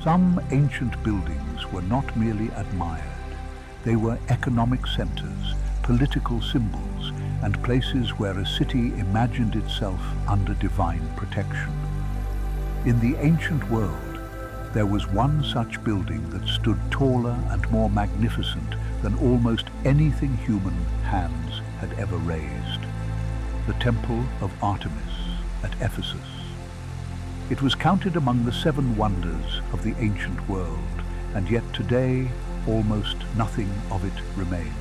Some ancient buildings were not merely admired. They were economic centers, political symbols, and places where a city imagined itself under divine protection. In the ancient world, there was one such building that stood taller and more magnificent than almost anything human hands had ever raised: the Temple of Artemis at Ephesus. It was counted among the 7 wonders of the ancient world, and yet today almost nothing of it remains.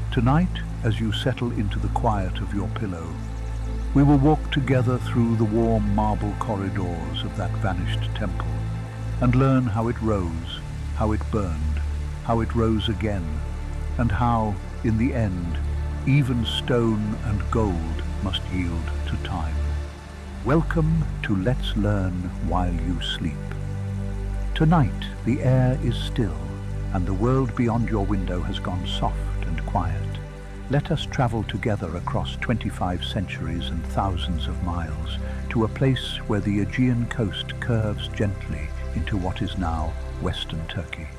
Tonight, as you settle into the quiet of your pillow, we will walk together through the warm marble corridors of that vanished temple and learn how it rose, how it burned, how it rose again, and how, in the end, even stone and gold must yield to time. Welcome to Let's Learn While You Sleep. Tonight, the air is still, and the world beyond your window has gone soft and quiet. Let us travel together across 25 centuries and thousands of miles to a place where the Aegean coast curves gently into what is now Western Turkey.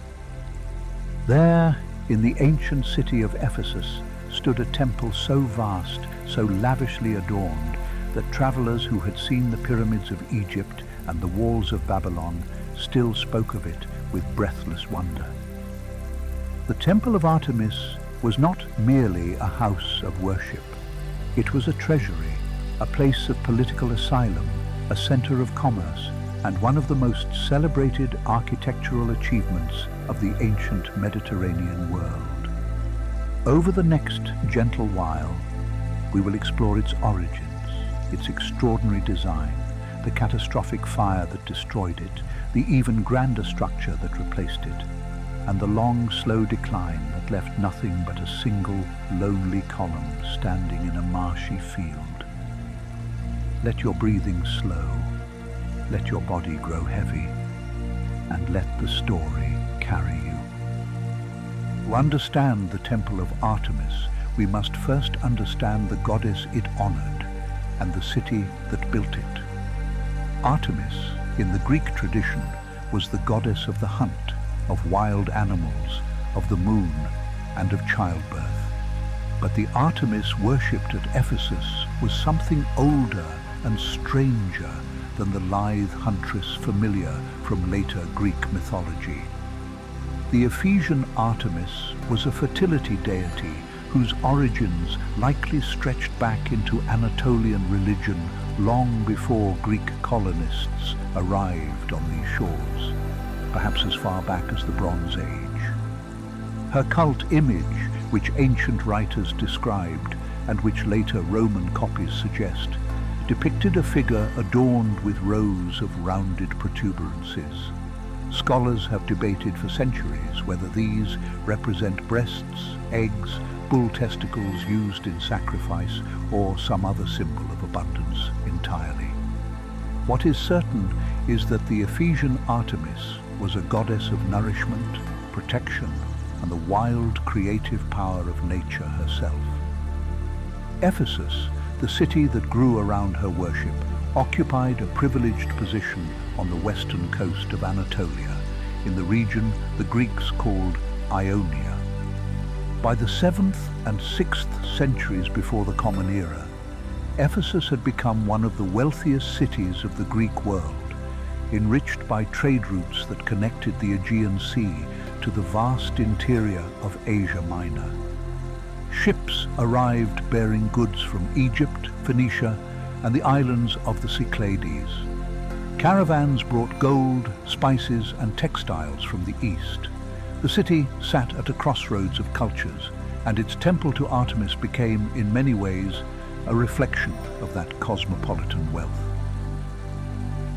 There, in the ancient city of Ephesus, stood a temple so vast, so lavishly adorned, that travelers who had seen the pyramids of Egypt and the walls of Babylon still spoke of it with breathless wonder. The Temple of Artemis was not merely a house of worship. It was a treasury, a place of political asylum, a center of commerce, and one of the most celebrated architectural achievements of the ancient Mediterranean world. Over the next gentle while, we will explore its origins, its extraordinary design, the catastrophic fire that destroyed it, the even grander structure that replaced it, and the long, slow decline that left nothing but a single, lonely column standing in a marshy field. Let your breathing slow, let your body grow heavy, and let the story carry you. To understand the Temple of Artemis, we must first understand the goddess it honored and the city that built it. Artemis, in the Greek tradition, was the goddess of the hunt, of wild animals, of the moon, and of childbirth. But the Artemis worshipped at Ephesus was something older and stranger than the lithe huntress familiar from later Greek mythology. The Ephesian Artemis was a fertility deity whose origins likely stretched back into Anatolian religion long before Greek colonists arrived on these shores, perhaps as far back as the Bronze Age. Her cult image, which ancient writers described and which later Roman copies suggest, depicted a figure adorned with rows of rounded protuberances. Scholars have debated for centuries whether these represent breasts, eggs, bull testicles used in sacrifice, or some other symbol of abundance entirely. What is certain is that the Ephesian Artemis was a goddess of nourishment, protection, and the wild creative power of nature herself. Ephesus, the city that grew around her worship, occupied a privileged position on the western coast of Anatolia, in the region the Greeks called Ionia. By the 7th and 6th centuries before the Common Era, Ephesus had become one of the wealthiest cities of the Greek world, enriched by trade routes that connected the Aegean Sea to the vast interior of Asia Minor. Ships arrived bearing goods from Egypt, Phoenicia, and the islands of the Cyclades. Caravans brought gold, spices, and textiles from the east. The city sat at a crossroads of cultures, and its temple to Artemis became, in many ways, a reflection of that cosmopolitan wealth.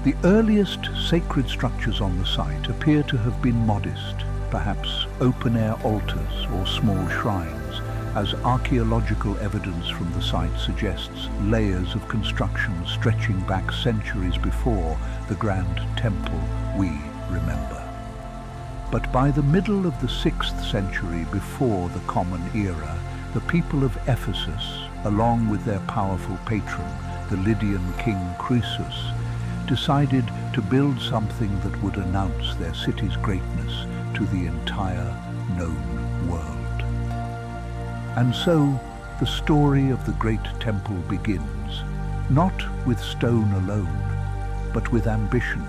The earliest sacred structures on the site appear to have been modest, perhaps open-air altars or small shrines, as archaeological evidence from the site suggests layers of construction stretching back centuries before the grand temple we remember. But by the middle of the 6th century before the Common Era, the people of Ephesus, along with their powerful patron, the Lydian king Croesus, decided to build something that would announce their city's greatness to the entire known world. And so, the story of the great temple begins, not with stone alone, but with ambition,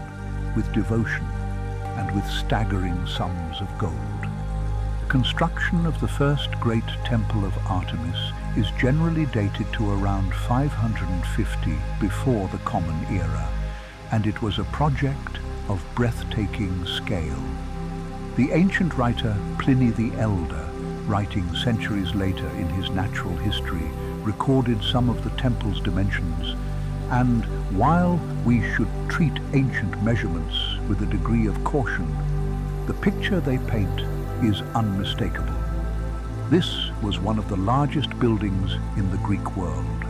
with devotion, and with staggering sums of gold. The construction of the first great Temple of Artemis is generally dated to around 550 before the Common Era, and it was a project of breathtaking scale. The ancient writer Pliny the Elder, writing centuries later in his Natural History, recorded some of the temple's dimensions, and while we should treat ancient measurements with a degree of caution, the picture they paint is unmistakable. This was one of the largest buildings in the Greek world.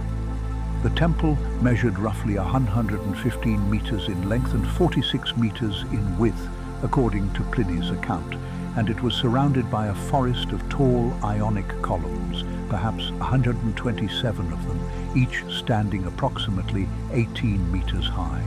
The temple measured roughly 115 meters in length and 46 meters in width, according to Pliny's account, and it was surrounded by a forest of tall Ionic columns, perhaps 127 of them, each standing approximately 18 meters high.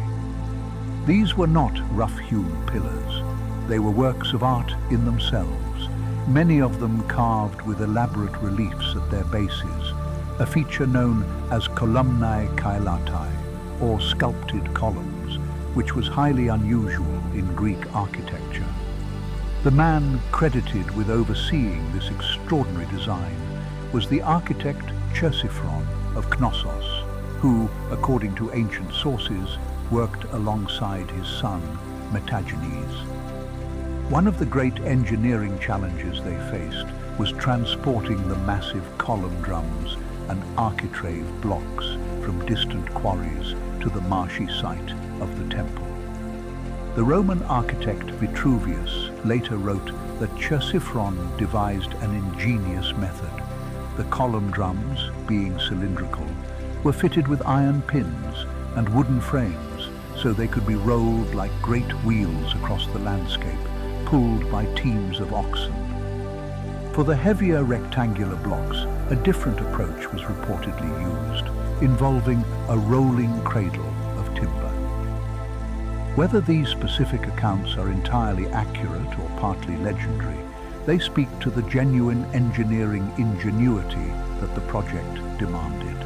These were not rough-hewn pillars. They were works of art in themselves, many of them carved with elaborate reliefs at their bases, a feature known as columnae caelatai, or sculpted columns, which was highly unusual in Greek architecture. The man credited with overseeing this extraordinary design was the architect Chersiphron of Knossos, who, according to ancient sources, worked alongside his son Metagenes. One of the great engineering challenges they faced was transporting the massive column drums and architrave blocks from distant quarries to the marshy site of the temple. The Roman architect Vitruvius later wrote that Chersiphron devised an ingenious method. The column drums, being cylindrical, were fitted with iron pins and wooden frames so they could be rolled like great wheels across the landscape, pulled by teams of oxen. For the heavier rectangular blocks, a different approach was reportedly used, involving a rolling cradle of timber. Whether these specific accounts are entirely accurate or partly legendary, they speak to the genuine engineering ingenuity that the project demanded.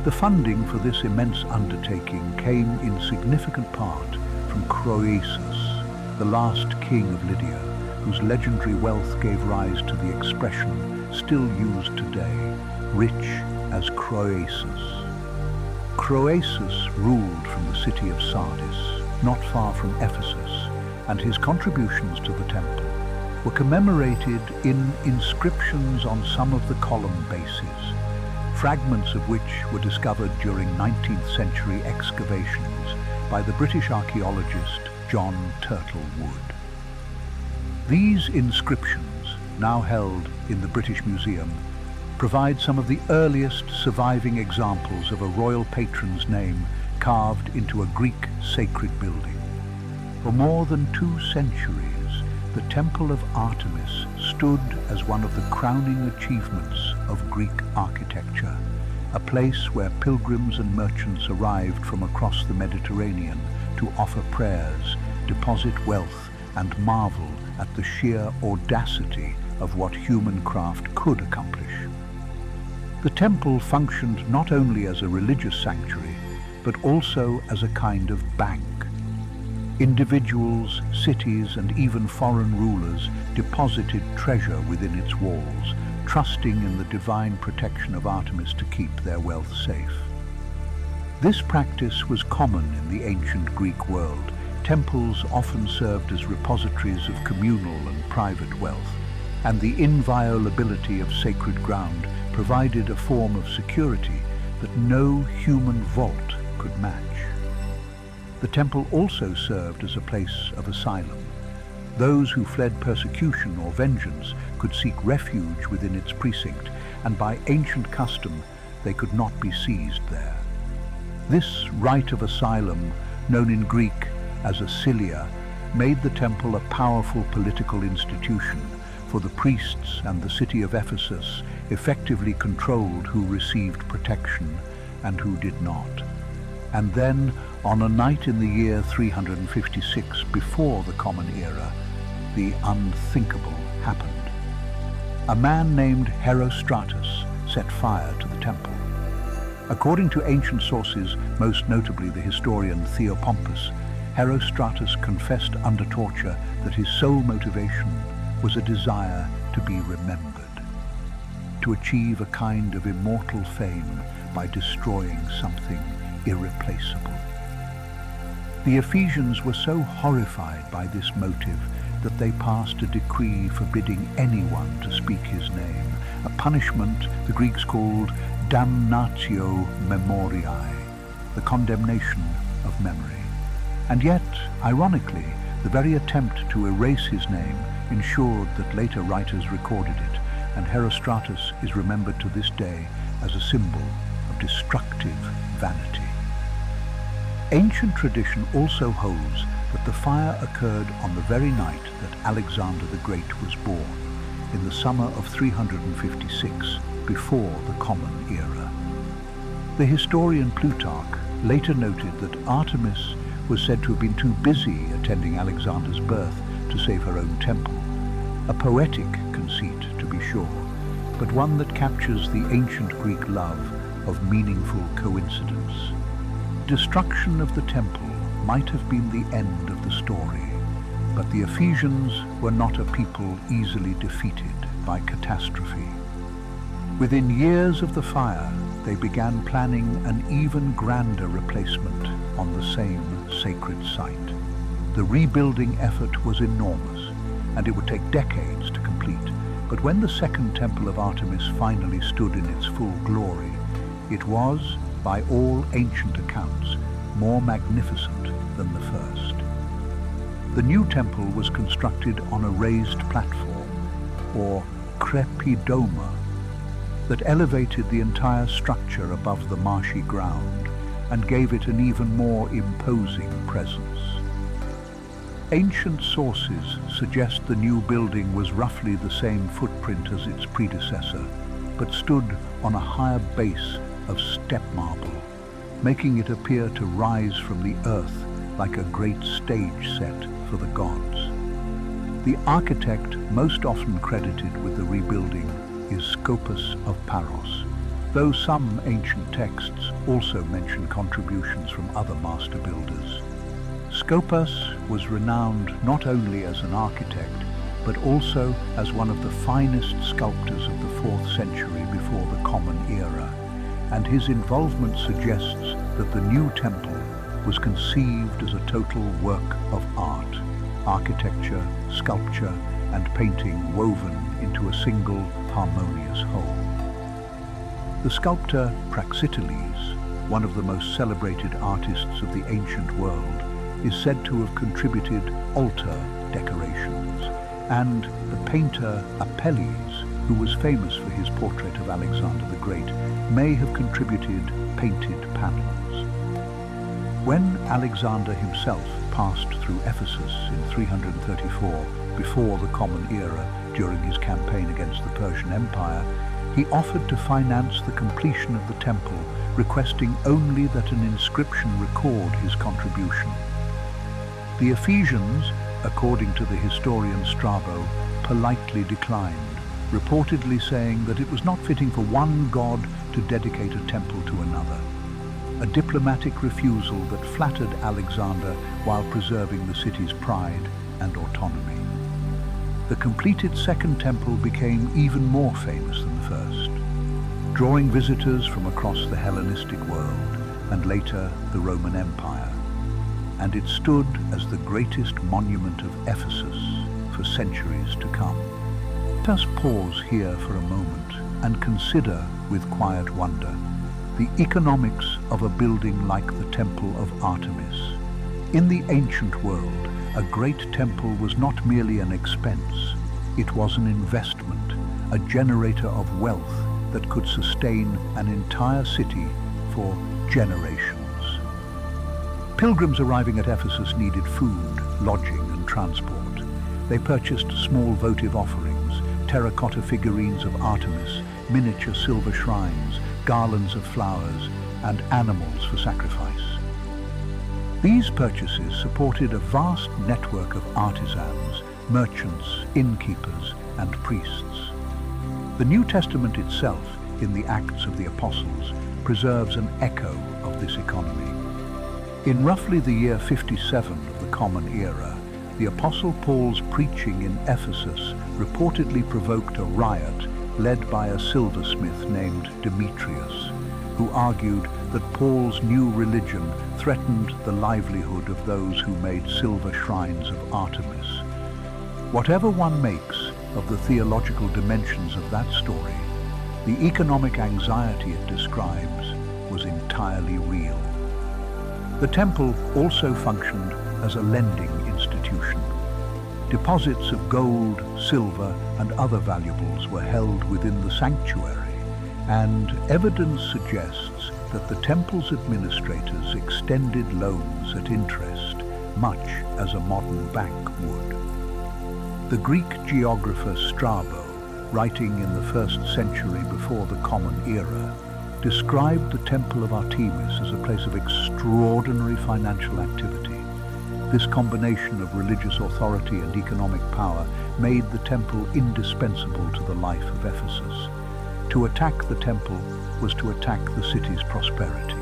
The funding for this immense undertaking came in significant part from Croesus, the last king of Lydia, whose legendary wealth gave rise to the expression still used today, rich as Croesus. Croesus ruled from the city of Sardis, not far from Ephesus, and his contributions to the temple were commemorated in inscriptions on some of the column bases, fragments of which were discovered during 19th century excavations by the British archaeologist John Turtlewood. These inscriptions, now held in the British Museum, provide some of the earliest surviving examples of a royal patron's name carved into a Greek sacred building. For more than 2 centuries, the Temple of Artemis stood as one of the crowning achievements of Greek architecture, a place where pilgrims and merchants arrived from across the Mediterranean to offer prayers, deposit wealth, and marvel at the sheer audacity of what human craft could accomplish. The temple functioned not only as a religious sanctuary, but also as a kind of bank. Individuals, cities, and even foreign rulers deposited treasure within its walls, trusting in the divine protection of Artemis to keep their wealth safe. This practice was common in the ancient Greek world. Temples often served as repositories of communal and private wealth, and the inviolability of sacred ground provided a form of security that no human vault could match. The temple also served as a place of asylum. Those who fled persecution or vengeance could seek refuge within its precinct, and by ancient custom they could not be seized there. This right of asylum, known in Greek as asilia, made the temple a powerful political institution, for the priests and the city of Ephesus effectively controlled who received protection and who did not. And then, On a night in the year 356 before the Common Era, the unthinkable happened. A man named Herostratus set fire to the temple. According to ancient sources, most notably the historian Theopompus, Herostratus confessed under torture that his sole motivation was a desire to be remembered, to achieve a kind of immortal fame by destroying something irreplaceable. The Ephesians were so horrified by this motive that they passed a decree forbidding anyone to speak his name, a punishment the Greeks called damnatio memoriae, the condemnation of memory. And yet, ironically, the very attempt to erase his name ensured that later writers recorded it, and Herostratus is remembered to this day as a symbol of destructive vanity. Ancient tradition also holds that the fire occurred on the very night that Alexander the Great was born, in the summer of 356 before the Common Era. The historian Plutarch later noted that Artemis was said to have been too busy attending Alexander's birth to save her own temple, a poetic conceit to be sure, but one that captures the ancient Greek love of meaningful coincidence. Destruction of the temple might have been the end of the story, but the Ephesians were not a people easily defeated by catastrophe. Within years of the fire, they began planning an even grander replacement on the same sacred site. The rebuilding effort was enormous, and it would take decades to complete, but when the second Temple of Artemis finally stood in its full glory, it was, by all ancient accounts, more magnificent than the first. The new temple was constructed on a raised platform, or crepidoma, that elevated the entire structure above the marshy ground and gave it an even more imposing presence. Ancient sources suggest the new building was roughly the same footprint as its predecessor, but stood on a higher base of step marble, making it appear to rise from the earth like a great stage set for the gods. The architect most often credited with the rebuilding is Scopas of Paros, though some ancient texts also mention contributions from other master builders. Scopas was renowned not only as an architect, but also as one of the finest sculptors of the 4th century before the Common Era, and his involvement suggests that the new temple was conceived as a total work of art, architecture, sculpture, and painting woven into a single harmonious whole. The sculptor Praxiteles, one of the most celebrated artists of the ancient world, is said to have contributed altar decorations, and the painter Apelles, who was famous for his portrait of Alexander the Great, may have contributed painted panels. When Alexander himself passed through Ephesus in 334 before the Common Era during his campaign against the Persian Empire, he offered to finance the completion of the temple, requesting only that an inscription record his contribution. The Ephesians, according to the historian Strabo, politely declined, reportedly saying that it was not fitting for one god to dedicate a temple to another, a diplomatic refusal that flattered Alexander while preserving the city's pride and autonomy. The completed second temple became even more famous than the first, drawing visitors from across the Hellenistic world and later the Roman Empire, and it stood as the greatest monument of Ephesus for centuries to come. Let us pause here for a moment and consider with quiet wonder the economics of a building like the Temple of Artemis. In the ancient world, a great temple was not merely an expense, it was an investment, a generator of wealth that could sustain an entire city for generations. Pilgrims arriving at Ephesus needed food, lodging, and transport. They purchased small votive offerings, terracotta figurines of Artemis, miniature silver shrines, garlands of flowers, and animals for sacrifice. These purchases supported a vast network of artisans, merchants, innkeepers, and priests. The New Testament itself, in the Acts of the Apostles, preserves an echo of this economy. In roughly the year 57 of the Common Era, the Apostle Paul's preaching in Ephesus reportedly provoked a riot led by a silversmith named Demetrius, who argued that Paul's new religion threatened the livelihood of those who made silver shrines of Artemis. Whatever one makes of the theological dimensions of that story, the economic anxiety it describes was entirely real. The temple also functioned as a lending institution. Deposits of gold, silver, and other valuables were held within the sanctuary, and evidence suggests that the temple's administrators extended loans at interest, much as a modern bank would. The Greek geographer Strabo, writing in the 1st century before the Common Era, described the Temple of Artemis as a place of extraordinary financial activity. This combination of religious authority and economic power made the temple indispensable to the life of Ephesus. To attack the temple was to attack the city's prosperity.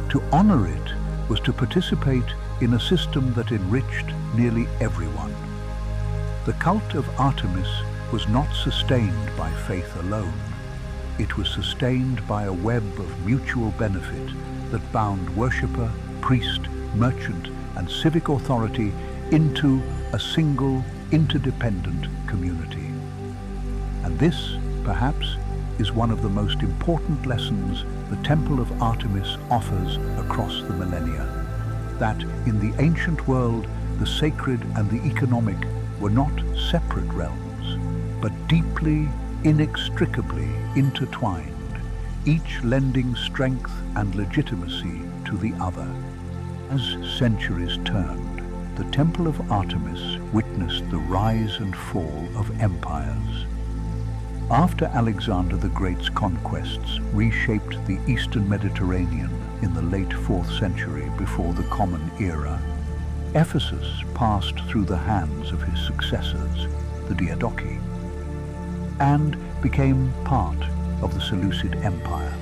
To honor it was to participate in a system that enriched nearly everyone. The cult of Artemis was not sustained by faith alone. It was sustained by a web of mutual benefit that bound worshipper, priest, merchant, and civic authority into a single, interdependent community. And this, perhaps, is one of the most important lessons the Temple of Artemis offers across the millennia. That in the ancient world, the sacred and the economic were not separate realms, but deeply, inextricably intertwined, each lending strength and legitimacy to the other. As centuries turned, the Temple of Artemis witnessed the rise and fall of empires. After Alexander the Great's conquests reshaped the Eastern Mediterranean in the late 4th century before the Common Era, Ephesus passed through the hands of his successors, the Diadochi, and became part of the Seleucid Empire,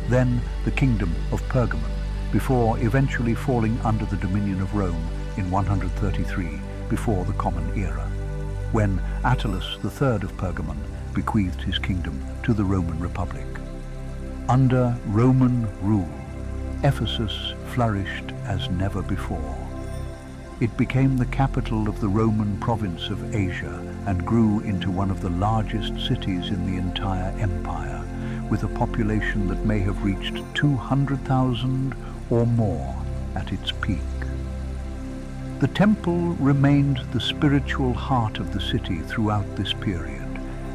then the Kingdom of Pergamon, before eventually falling under the dominion of Rome in 133 before the Common Era, when Attalus III of Pergamon bequeathed his kingdom to the Roman Republic. Under Roman rule, Ephesus flourished as never before. It became the capital of the Roman province of Asia and grew into one of the largest cities in the entire empire, with a population that may have reached 200,000 or more at its peak. The temple remained the spiritual heart of the city throughout this period,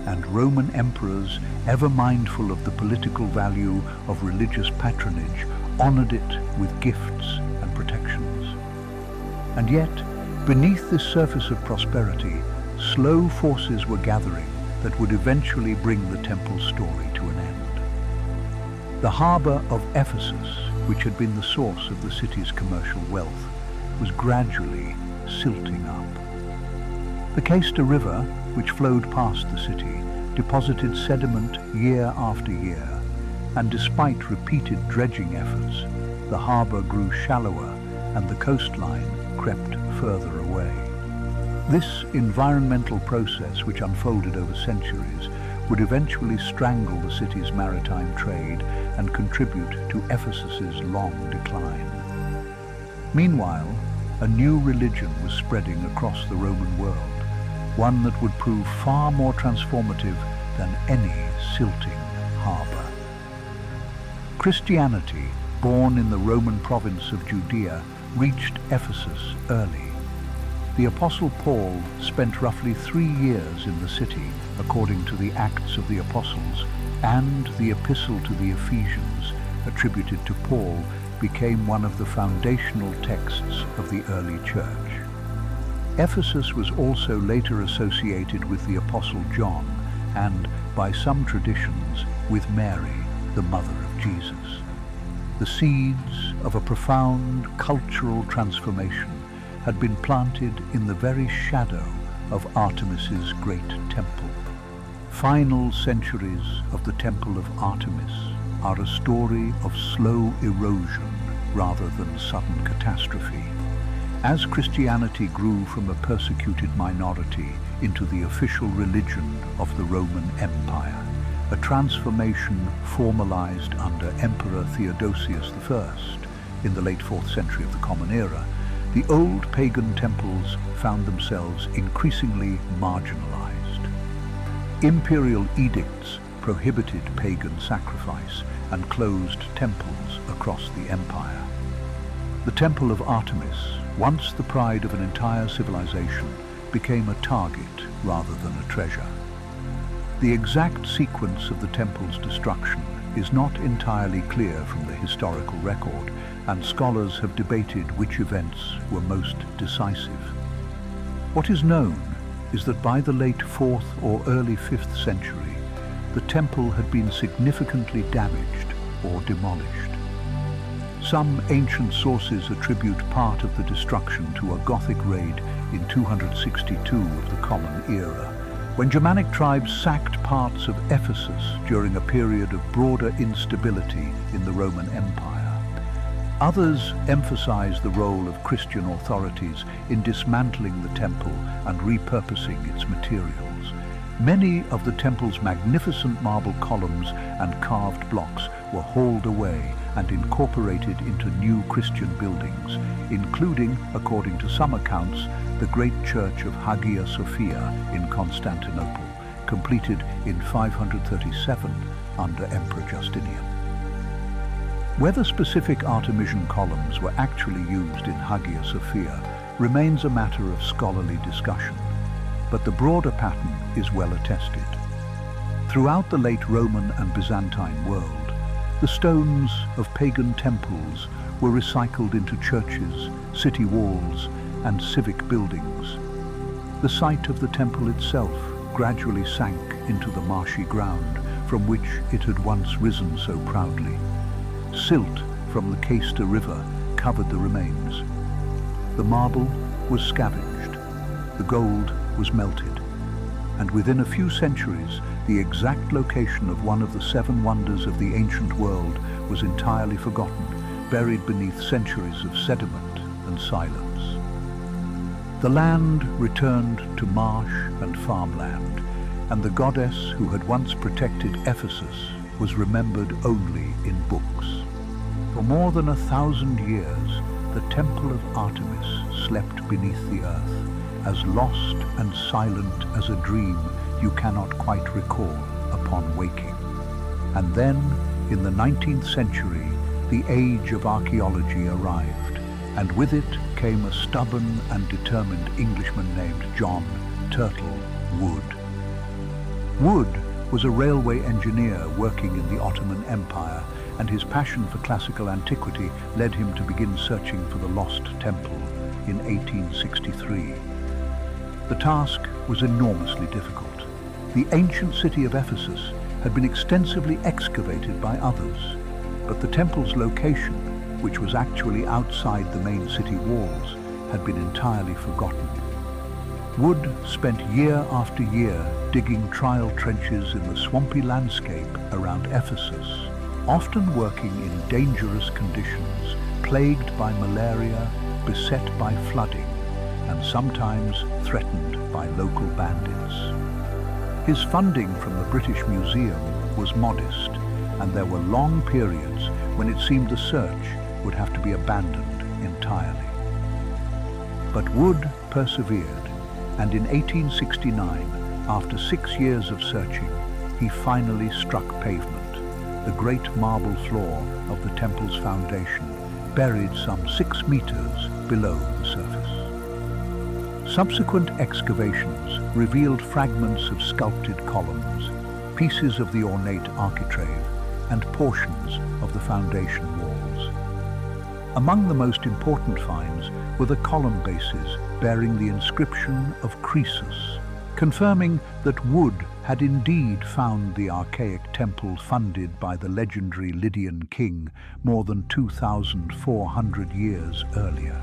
and Roman emperors, ever mindful of the political value of religious patronage, honored it with gifts and protections. And yet, beneath this surface of prosperity, slow forces were gathering that would eventually bring the temple's story to an end. The harbor of Ephesus, which had been the source of the city's commercial wealth, was gradually silting up. The Cayster River, which flowed past the city, deposited sediment year after year, and despite repeated dredging efforts, the harbor grew shallower and the coastline crept further away. This environmental process, which unfolded over centuries, would eventually strangle the city's maritime trade and contribute to Ephesus's long decline. Meanwhile, a new religion was spreading across the Roman world, one that would prove far more transformative than any silting harbor. Christianity, born in the Roman province of Judea, reached Ephesus early. The Apostle Paul spent roughly 3 years in the city, according to the Acts of the Apostles, and the Epistle to the Ephesians, attributed to Paul, became one of the foundational texts of the early church. Ephesus was also later associated with the Apostle John and, by some traditions, with Mary, the mother of Jesus. The seeds of a profound cultural transformation had been planted in the very shadow of Artemis's great temple. Final centuries of the Temple of Artemis are a story of slow erosion rather than sudden catastrophe. As Christianity grew from a persecuted minority into the official religion of the Roman Empire, a transformation formalized under Emperor Theodosius I in the late 4th century of the Common Era, the old pagan temples found themselves increasingly marginalized. Imperial edicts prohibited pagan sacrifice and closed temples across the empire. The Temple of Artemis, once the pride of an entire civilization, became a target rather than a treasure. The exact sequence of the temple's destruction is not entirely clear from the historical record, and scholars have debated which events were most decisive. What is known is that by the late 4th or early 5th century, the temple had been significantly damaged or demolished. Some ancient sources attribute part of the destruction to a Gothic raid in 262 of the Common Era, when Germanic tribes sacked parts of Ephesus during a period of broader instability in the Roman Empire. Others emphasize the role of Christian authorities in dismantling the temple and repurposing its materials. Many of the temple's magnificent marble columns and carved blocks were hauled away and incorporated into new Christian buildings, including, according to some accounts, the great church of Hagia Sophia in Constantinople, completed in 537 under Emperor Justinian. Whether specific Artemision columns were actually used in Hagia Sophia remains a matter of scholarly discussion, but the broader pattern is well attested. Throughout the late Roman and Byzantine world, the stones of pagan temples were recycled into churches, city walls, and civic buildings. The site of the temple itself gradually sank into the marshy ground from which it had once risen so proudly. Silt from the Caister River covered the remains. The marble was scavenged, the gold was melted, and within a few centuries, the exact location of one of the 7 wonders of the ancient world was entirely forgotten, buried beneath centuries of sediment and silence. The land returned to marsh and farmland, and the goddess who had once protected Ephesus was remembered only in books. For more than 1,000 years, the Temple of Artemis slept beneath the earth, as lost and silent as a dream you cannot quite recall upon waking. And then, in the 19th century, the age of archaeology arrived, and with it came a stubborn and determined Englishman named John Turtle Wood. Wood was a railway engineer working in the Ottoman Empire, and his passion for classical antiquity led him to begin searching for the lost temple in 1863. The task was enormously difficult. The ancient city of Ephesus had been extensively excavated by others, but the temple's location, which was actually outside the main city walls, had been entirely forgotten. Wood spent year after year digging trial trenches in the swampy landscape around Ephesus, often working in dangerous conditions, plagued by malaria, beset by flooding, and sometimes threatened by local bandits. His funding from the British Museum was modest, and there were long periods when it seemed the search would have to be abandoned entirely. But Wood persevered, and in 1869, after 6 years of searching, he finally struck pavement, the great marble floor of the temple's foundation, buried some 6 meters below the surface. Subsequent excavations revealed fragments of sculpted columns, pieces of the ornate architrave, and portions of the foundation walls. Among the most important finds were the column bases bearing the inscription of Croesus, confirming that wood had indeed found the archaic temple funded by the legendary Lydian king more than 2,400 years earlier.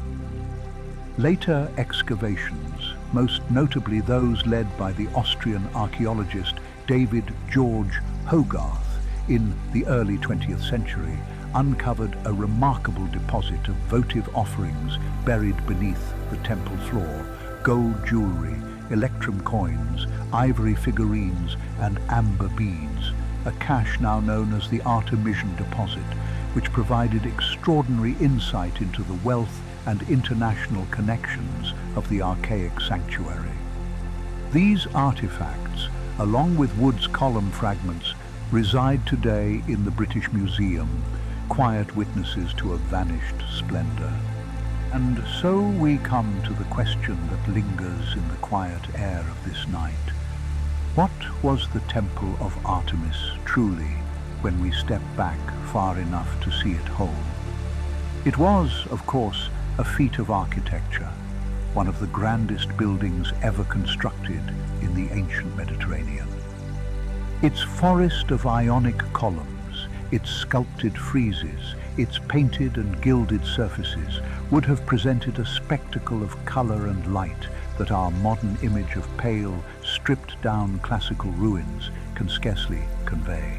Later excavations, most notably those led by the Austrian archaeologist David George Hogarth in the early 20th century, uncovered a remarkable deposit of votive offerings buried beneath the temple floor: gold jewelry, electrum coins, ivory figurines, and amber beads, a cache now known as the Artemision deposit, which provided extraordinary insight into the wealth and international connections of the archaic sanctuary. These artifacts, along with Wood's column fragments, reside today in the British Museum, quiet witnesses to a vanished splendor. And so we come to the question that lingers in the quiet air of this night. What was the Temple of Artemis truly, when we step back far enough to see it whole? It was, of course, a feat of architecture, one of the grandest buildings ever constructed in the ancient Mediterranean. Its forest of Ionic columns, its sculpted friezes, its painted and gilded surfaces would have presented a spectacle of color and light that our modern image of pale, stripped-down classical ruins can scarcely convey.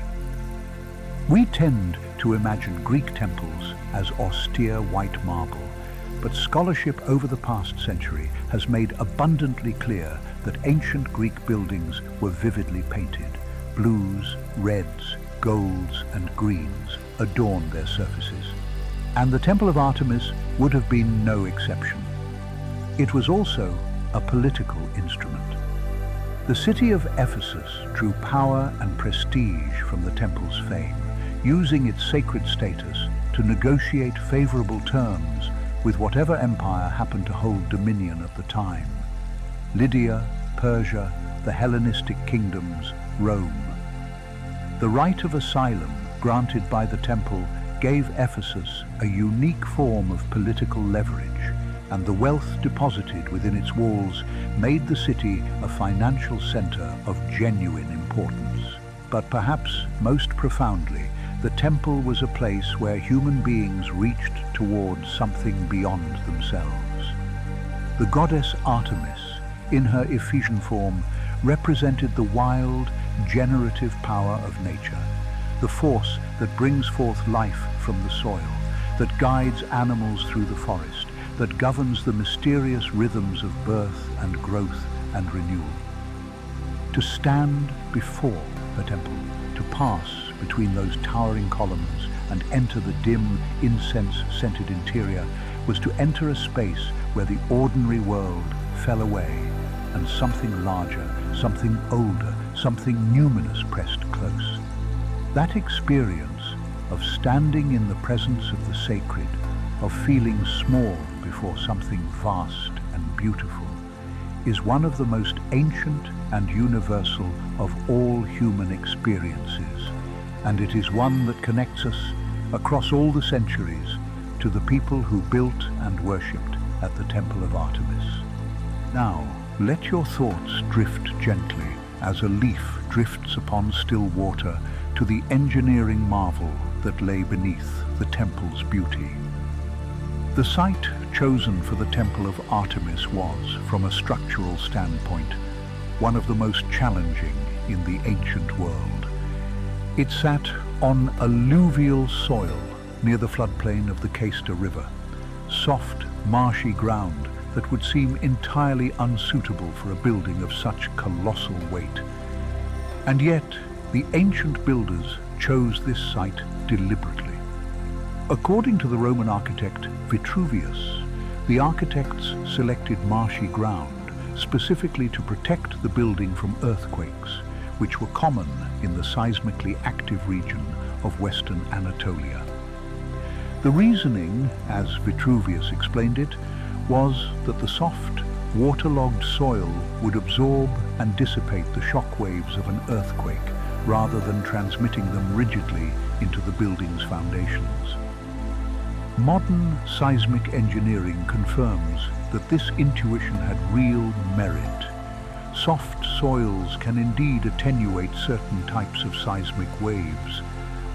We tend to imagine Greek temples as austere white marble, but scholarship over the past century has made abundantly clear that ancient Greek buildings were vividly painted. Blues, reds, golds, and greens adorned their surfaces, and the Temple of Artemis would have been no exception. It was also a political instrument. The city of Ephesus drew power and prestige from the temple's fame, using its sacred status to negotiate favorable terms with whatever empire happened to hold dominion at the time: Lydia, Persia, the Hellenistic kingdoms, Rome. The right of asylum granted by the temple gave Ephesus a unique form of political leverage, and the wealth deposited within its walls made the city a financial center of genuine importance. But perhaps most profoundly, the temple was a place where human beings reached towards something beyond themselves. The goddess Artemis, in her Ephesian form, represented the wild, generative power of nature, the force that brings forth life from the soil, that guides animals through the forest, that governs the mysterious rhythms of birth and growth and renewal. To stand before a temple, to pass between those towering columns and enter the dim, incense-scented interior, was to enter a space where the ordinary world fell away and something larger, something older, something numinous pressed close. That experience of standing in the presence of the sacred, of feeling small before something vast and beautiful, is one of the most ancient and universal of all human experiences, and it is one that connects us across all the centuries to the people who built and worshipped at the Temple of Artemis. Now, let your thoughts drift gently as a leaf drifts upon still water to the engineering marvel that lay beneath the temple's beauty. The site chosen for the Temple of Artemis was, from a structural standpoint, one of the most challenging in the ancient world. It sat on alluvial soil near the floodplain of the Cayster River, soft, marshy ground that would seem entirely unsuitable for a building of such colossal weight. And yet, the ancient builders chose this site deliberately. According to the Roman architect Vitruvius, the architects selected marshy ground specifically to protect the building from earthquakes, which were common in the seismically active region of western Anatolia. The reasoning, as Vitruvius explained it, was that the soft, waterlogged soil would absorb and dissipate the shock waves of an earthquake rather than transmitting them rigidly into the building's foundations. Modern seismic engineering confirms that this intuition had real merit. Soft soils can indeed attenuate certain types of seismic waves,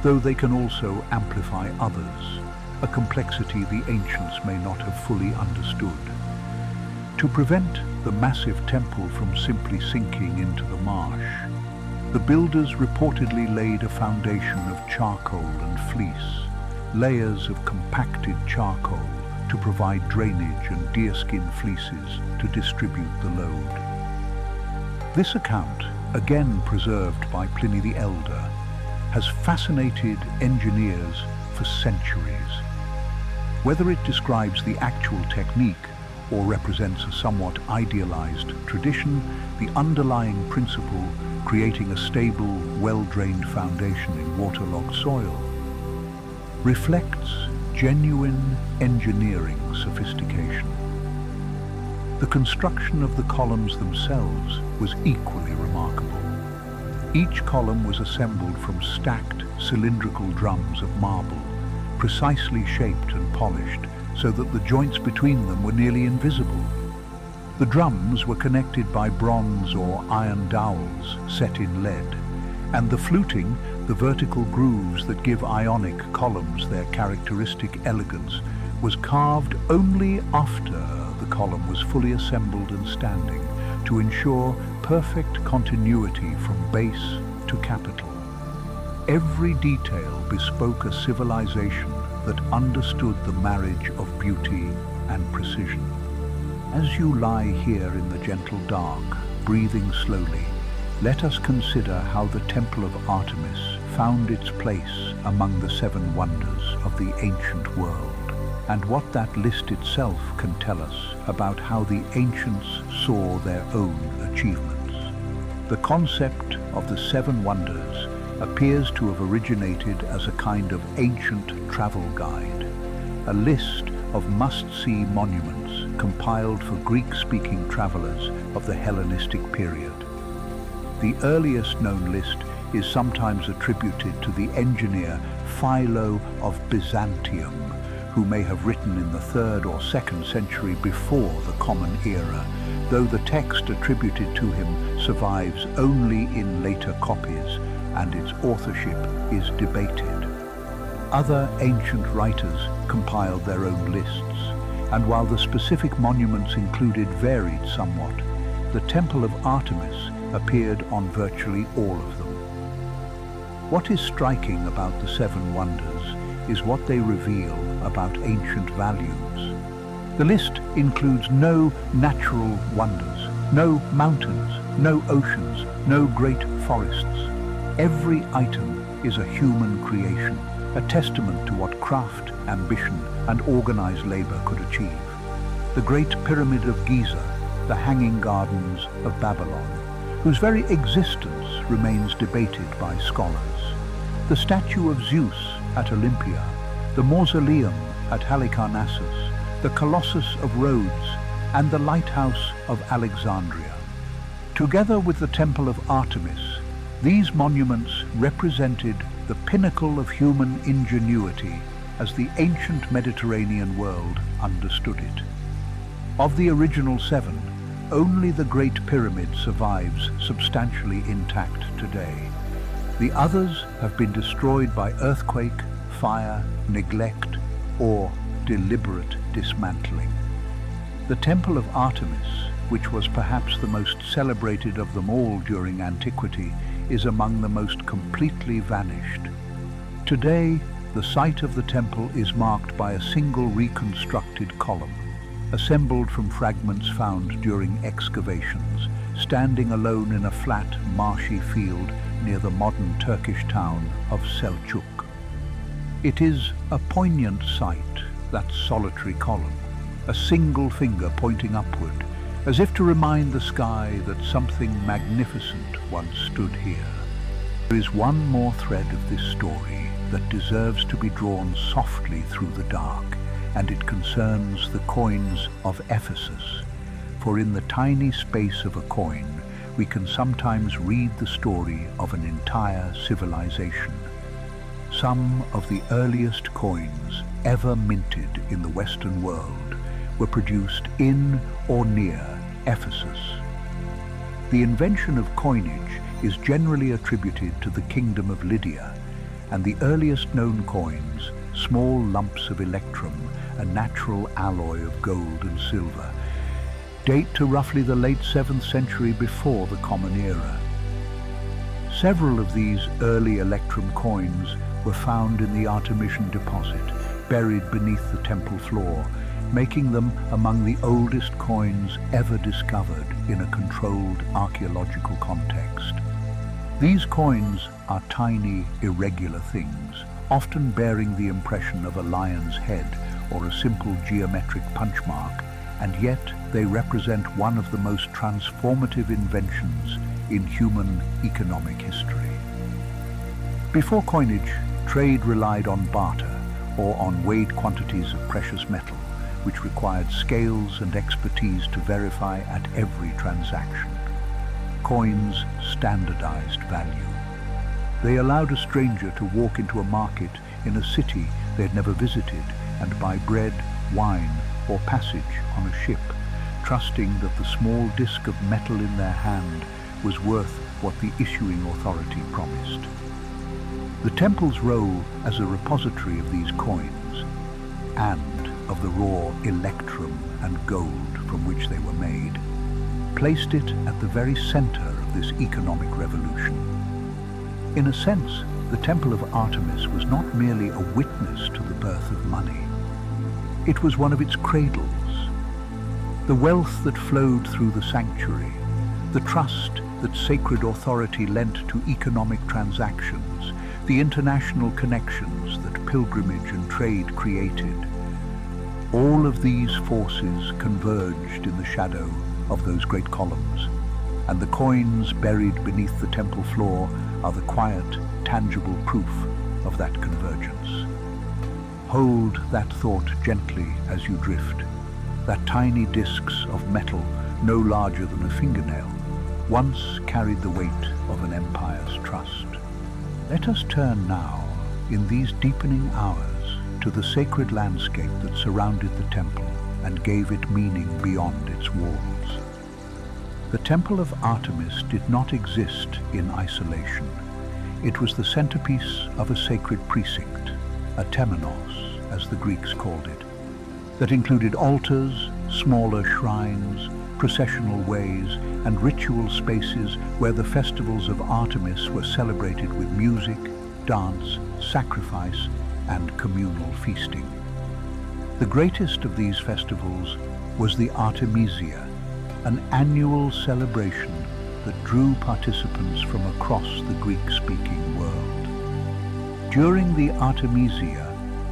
though they can also amplify others, a complexity the ancients may not have fully understood. To prevent the massive temple from simply sinking into the marsh, the builders reportedly laid a foundation of charcoal and fleece, layers of compacted charcoal to provide drainage and deerskin fleeces to distribute the load. This account, again preserved by Pliny the Elder, has fascinated engineers for centuries. Whether it describes the actual technique or represents a somewhat idealized tradition, the underlying principle, creating a stable, well-drained foundation in waterlogged soil, reflects genuine engineering sophistication. The construction of the columns themselves was equally remarkable. Each column was assembled from stacked cylindrical drums of marble, precisely shaped and polished so that the joints between them were nearly invisible. The drums were connected by bronze or iron dowels set in lead, and the fluting, the vertical grooves that give Ionic columns their characteristic elegance, was carved only after the column was fully assembled and standing, to ensure perfect continuity from base to capital. Every detail bespoke a civilization that understood the marriage of beauty and precision. As you lie here in the gentle dark, breathing slowly, let us consider how the Temple of Artemis found its place among the 7 wonders of the ancient world, and what that list itself can tell us about how the ancients saw their own achievements. The concept of the 7 wonders appears to have originated as a kind of ancient travel guide, a list of must-see monuments compiled for Greek-speaking travelers of the Hellenistic period. The earliest known list is sometimes attributed to the engineer Philo of Byzantium, who may have written in the 3rd or 2nd century before the Common Era, though the text attributed to him survives only in later copies and its authorship is debated. Other ancient writers compiled their own lists, and while the specific monuments included varied somewhat, the Temple of Artemis appeared on virtually all of them. What is striking about the 7 wonders is what they reveal about ancient values. The list includes no natural wonders, no mountains, no oceans, no great forests. Every item is a human creation, a testament to what craft, ambition, and organized labor could achieve. The Great Pyramid of Giza, the Hanging Gardens of Babylon, whose very existence remains debated by scholars. The statue of Zeus at Olympia, the mausoleum at Halicarnassus, the Colossus of Rhodes, and the Lighthouse of Alexandria. Together with the Temple of Artemis, these monuments represented the pinnacle of human ingenuity as the ancient Mediterranean world understood it. Of the original 7, only the Great Pyramid survives substantially intact today. The others have been destroyed by earthquake, fire, neglect, or deliberate dismantling. The Temple of Artemis, which was perhaps the most celebrated of them all during antiquity, is among the most completely vanished. Today, the site of the temple is marked by a single reconstructed column, assembled from fragments found during excavations, standing alone in a flat, marshy field near the modern Turkish town of Selçuk. It is a poignant sight, that solitary column, a single finger pointing upward, as if to remind the sky that something magnificent once stood here. There is one more thread of this story that deserves to be drawn softly through the dark, and it concerns the coins of Ephesus. For in the tiny space of a coin, we can sometimes read the story of an entire civilization. Some of the earliest coins ever minted in the Western world were produced in or near Ephesus. The invention of coinage is generally attributed to the Kingdom of Lydia, and the earliest known coins, small lumps of electrum, a natural alloy of gold and silver, date to roughly the late 7th century before the Common Era. Several of these early electrum coins were found in the Artemision deposit, buried beneath the temple floor, making them among the oldest coins ever discovered in a controlled archaeological context. These coins are tiny, irregular things, often bearing the impression of a lion's head or a simple geometric punch mark, and yet they represent one of the most transformative inventions in human economic history. Before coinage, trade relied on barter or on weighed quantities of precious metal, which required scales and expertise to verify at every transaction. Coins standardized value. They allowed a stranger to walk into a market in a city they'd never visited and buy bread, wine, or passage on a ship, trusting that the small disc of metal in their hand was worth what the issuing authority promised. The temple's role as a repository of these coins and of the raw electrum and gold from which they were made placed it at the very center of this economic revolution. In a sense, the Temple of Artemis was not merely a witness to the birth of money. It was one of its cradles. The wealth that flowed through the sanctuary, the trust that sacred authority lent to economic transactions, the international connections that pilgrimage and trade created, all of these forces converged in the shadow of those great columns, and the coins buried beneath the temple floor are the quiet, tangible proof of that convergence. Hold that thought gently as you drift. That tiny discs of metal, no larger than a fingernail, once carried the weight of an empire's trust. Let us turn now, in these deepening hours, to the sacred landscape that surrounded the temple and gave it meaning beyond its walls. The Temple of Artemis did not exist in isolation. It was the centerpiece of a sacred precinct, a temenos, as the Greeks called it, that included altars, smaller shrines, processional ways, and ritual spaces where the festivals of Artemis were celebrated with music, dance, sacrifice, and communal feasting. The greatest of these festivals was the Artemisia, an annual celebration that drew participants from across the Greek-speaking world. During the Artemisia,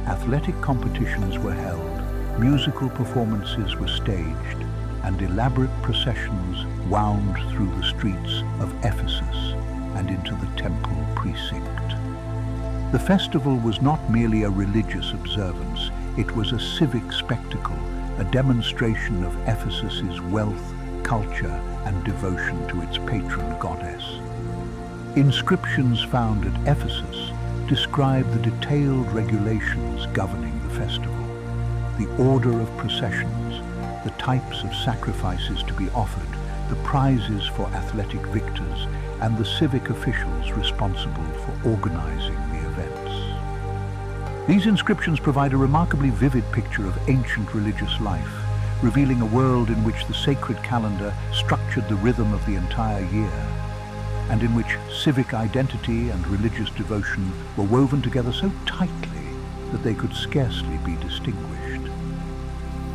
athletic competitions were held, musical performances were staged, and elaborate processions wound through the streets of Ephesus and into the temple precinct. The festival was not merely a religious observance, it was a civic spectacle, a demonstration of Ephesus's wealth, culture, and devotion to its patron goddess. Inscriptions found at Ephesus describe the detailed regulations governing the festival, the order of processions, the types of sacrifices to be offered, the prizes for athletic victors, and the civic officials responsible for organizing the events. These inscriptions provide a remarkably vivid picture of ancient religious life, revealing a world in which the sacred calendar structured the rhythm of the entire year, and in which civic identity and religious devotion were woven together so tightly that they could scarcely be distinguished.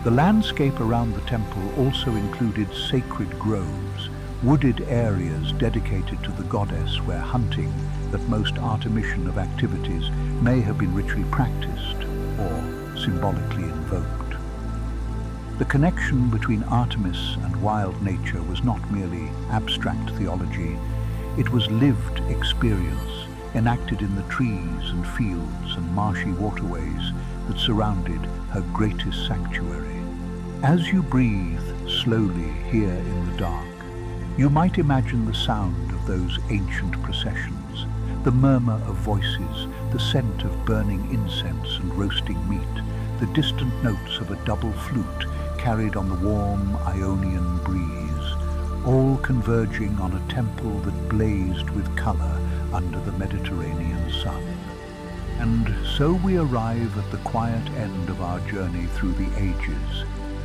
The landscape around the temple also included sacred groves, wooded areas dedicated to the goddess where hunting, that most Artemisian of activities, may have been ritually practiced or symbolically invoked. The connection between Artemis and wild nature was not merely abstract theology, it was lived experience, enacted in the trees and fields and marshy waterways that surrounded her greatest sanctuary. As you breathe slowly here in the dark, you might imagine the sound of those ancient processions, the murmur of voices, the scent of burning incense and roasting meat, the distant notes of a double flute carried on the warm Ionian breeze, all converging on a temple that blazed with color under the Mediterranean sun. And so we arrive at the quiet end of our journey through the ages,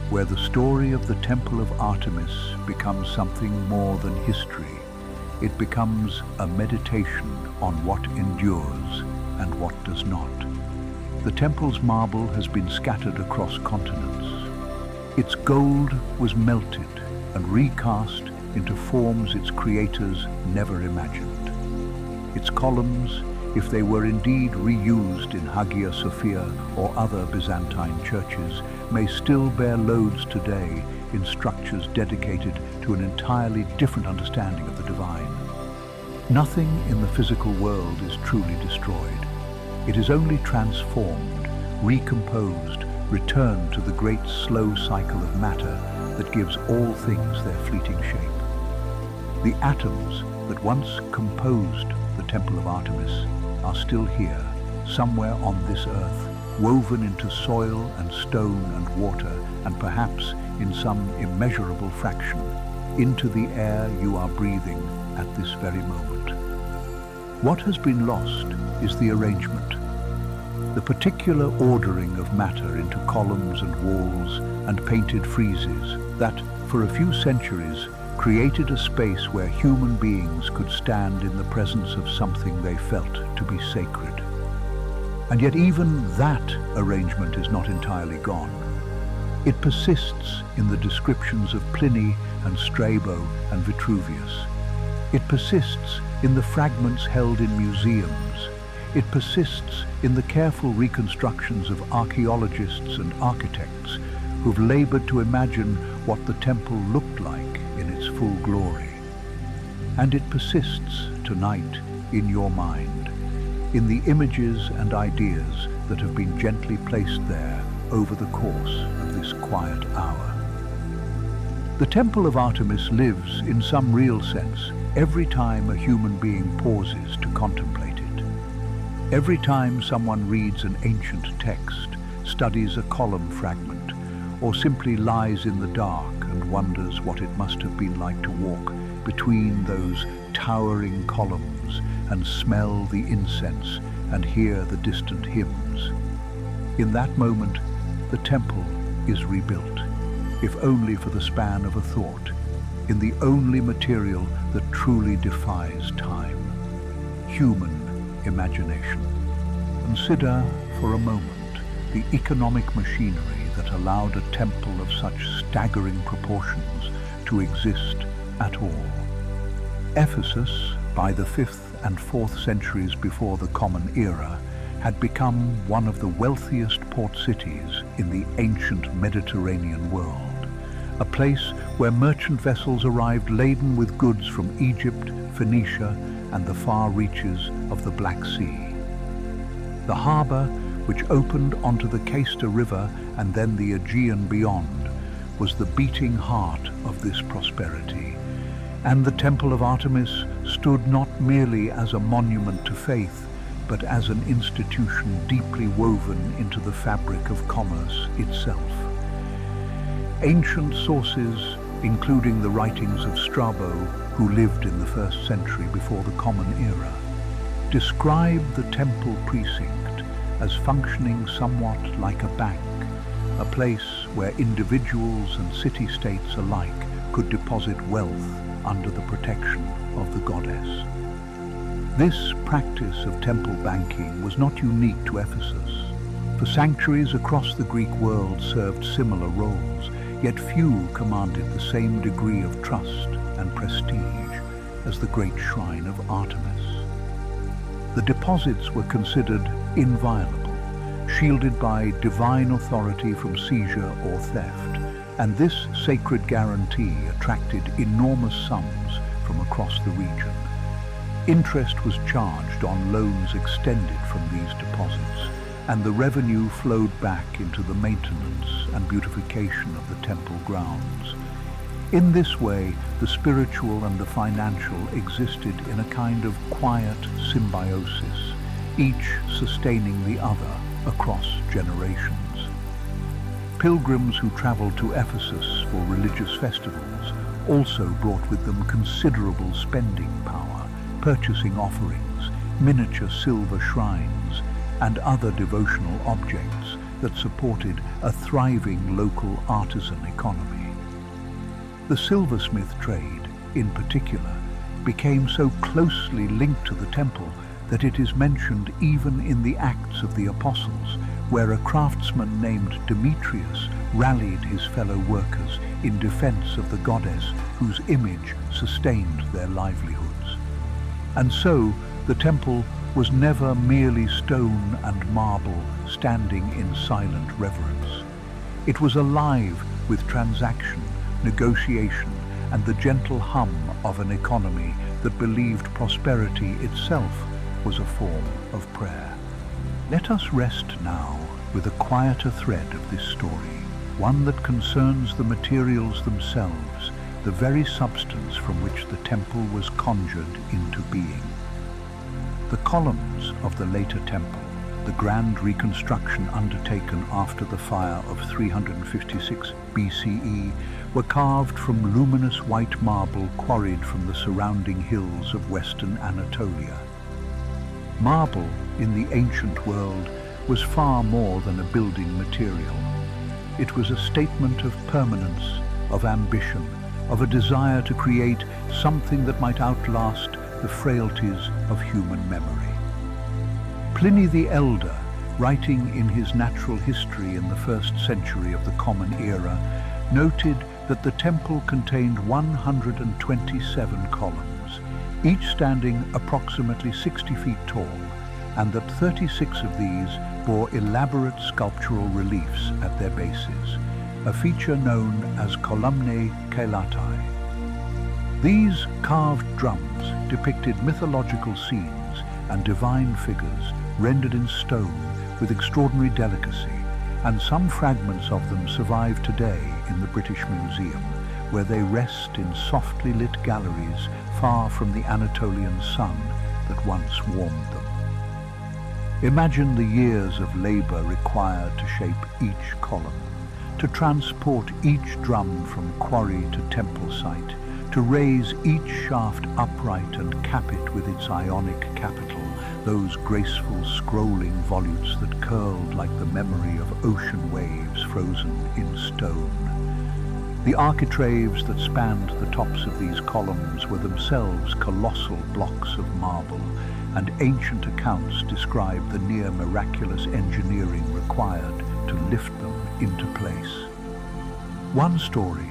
where the story of the Temple of Artemis becomes something more than history. It becomes a meditation on what endures and what does not. The temple's marble has been scattered across continents. Its gold was melted and recast into forms its creators never imagined. Its columns, if they were indeed reused in Hagia Sophia or other Byzantine churches, may still bear loads today in structures dedicated to an entirely different understanding of the divine. Nothing in the physical world is truly destroyed. It is only transformed, recomposed, returned to the great slow cycle of matter that gives all things their fleeting shape. The atoms that once composed the Temple of Artemis are still here, somewhere on this earth, woven into soil and stone and water, and perhaps in some immeasurable fraction, into the air you are breathing at this very moment. What has been lost is the arrangement, the particular ordering of matter into columns and walls and painted friezes that, for a few centuries, created a space where human beings could stand in the presence of something they felt to be sacred. And yet even that arrangement is not entirely gone. It persists in the descriptions of Pliny and Strabo and Vitruvius. It persists in the fragments held in museums. It persists in the careful reconstructions of archaeologists and architects who've labored to imagine what the temple looked like in its full glory. And it persists tonight in your mind, in the images and ideas that have been gently placed there over the course of this quiet hour. The Temple of Artemis lives, in some real sense, every time a human being pauses to contemplate it. Every time someone reads an ancient text, studies a column fragment, or simply lies in the dark and wonders what it must have been like to walk between those towering columns and smell the incense and hear the distant hymns. In that moment, the temple is rebuilt, if only for the span of a thought, in the only material that truly defies time: human imagination. Consider for a moment the economic machinery that allowed a temple of such staggering proportions to exist at all. Ephesus, by the 5th and 4th centuries before the Common Era, had become one of the wealthiest port cities in the ancient Mediterranean world, a place where merchant vessels arrived laden with goods from Egypt, Phoenicia, and the far reaches of the Black Sea. The harbor, which opened onto the Cayster River and then the Aegean beyond, was the beating heart of this prosperity. And the Temple of Artemis stood not merely as a monument to faith, but as an institution deeply woven into the fabric of commerce itself. Ancient sources, including the writings of Strabo, who lived in the 1st century before the Common Era, describe the temple precinct as functioning somewhat like a bank, a place where individuals and city-states alike could deposit wealth under the protection of the goddess. This practice of temple banking was not unique to Ephesus, for sanctuaries across the Greek world served similar roles, yet few commanded the same degree of trust and prestige as the great shrine of Artemis. The deposits were considered inviolable, shielded by divine authority from seizure or theft, and this sacred guarantee attracted enormous sums from across the region. Interest was charged on loans extended from these deposits, and the revenue flowed back into the maintenance and beautification of the temple grounds. In this way, the spiritual and the financial existed in a kind of quiet symbiosis, each sustaining the other across generations. Pilgrims who traveled to Ephesus for religious festivals also brought with them considerable spending power, purchasing offerings, miniature silver shrines, and other devotional objects that supported a thriving local artisan economy. The silversmith trade, in particular, became so closely linked to the temple that it is mentioned even in the Acts of the Apostles, where a craftsman named Demetrius rallied his fellow workers in defense of the goddess whose image sustained their livelihoods. And so, the temple was never merely stone and marble standing in silent reverence. It was alive with transaction, negotiation, and the gentle hum of an economy that believed prosperity itself was a form of prayer. Let us rest now with a quieter thread of this story, one that concerns the materials themselves, the very substance from which the temple was conjured into being. The columns of the later temple, the grand reconstruction undertaken after the fire of 356 BCE, were carved from luminous white marble quarried from the surrounding hills of western Anatolia. Marble, in the ancient world, was far more than a building material. It was a statement of permanence, of ambition, of a desire to create something that might outlast the frailties of human memory. Pliny the Elder, writing in his natural history in the 1st century of the Common Era, noted that the temple contained 127 columns, each standing approximately 60 feet tall, and that 36 of these bore elaborate sculptural reliefs at their bases, a feature known as columnae caelatae. These carved drums depicted mythological scenes and divine figures rendered in stone with extraordinary delicacy, and some fragments of them survive today in the British Museum, where they rest in softly lit galleries far from the Anatolian sun that once warmed them. Imagine the years of labor required to shape each column, to transport each drum from quarry to temple site, to raise each shaft upright and cap it with its ionic capital, those graceful scrolling volutes that curled like the memory of ocean waves frozen in stone. The architraves that spanned the tops of these columns were themselves colossal blocks of marble, and ancient accounts describe the near miraculous engineering required to lift them into place. One story,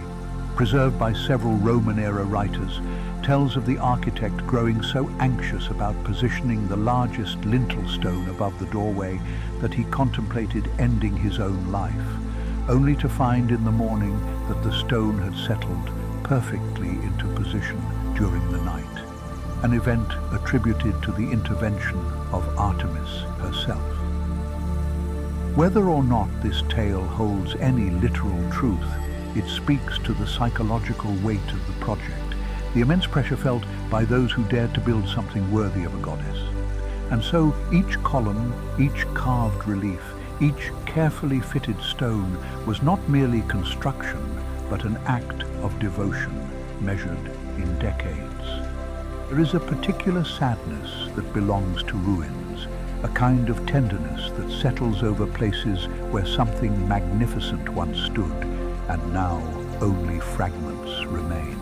preserved by several Roman-era writers, tells of the architect growing so anxious about positioning the largest lintel stone above the doorway that he contemplated ending his own life, only to find in the morning that the stone had settled perfectly into position during the night, an event attributed to the intervention of Artemis herself. Whether or not this tale holds any literal truth, it speaks to the psychological weight of the project, the immense pressure felt by those who dared to build something worthy of a goddess. And so each column, each carved relief, each carefully fitted stone was not merely construction, but an act of devotion measured in decades. There is a particular sadness that belongs to ruins, a kind of tenderness that settles over places where something magnificent once stood, and now only fragments remain.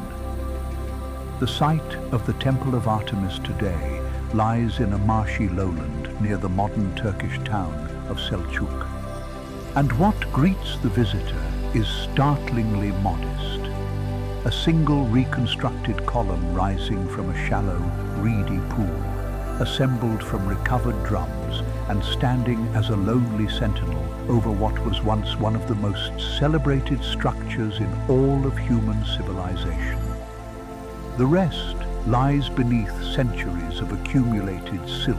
The site of the Temple of Artemis today lies in a marshy lowland near the modern Turkish town of Selçuk. And what greets the visitor is startlingly modest. A single reconstructed column rising from a shallow, reedy pool, assembled from recovered drums and standing as a lonely sentinel over what was once one of the most celebrated structures in all of human civilization. The rest lies beneath centuries of accumulated silt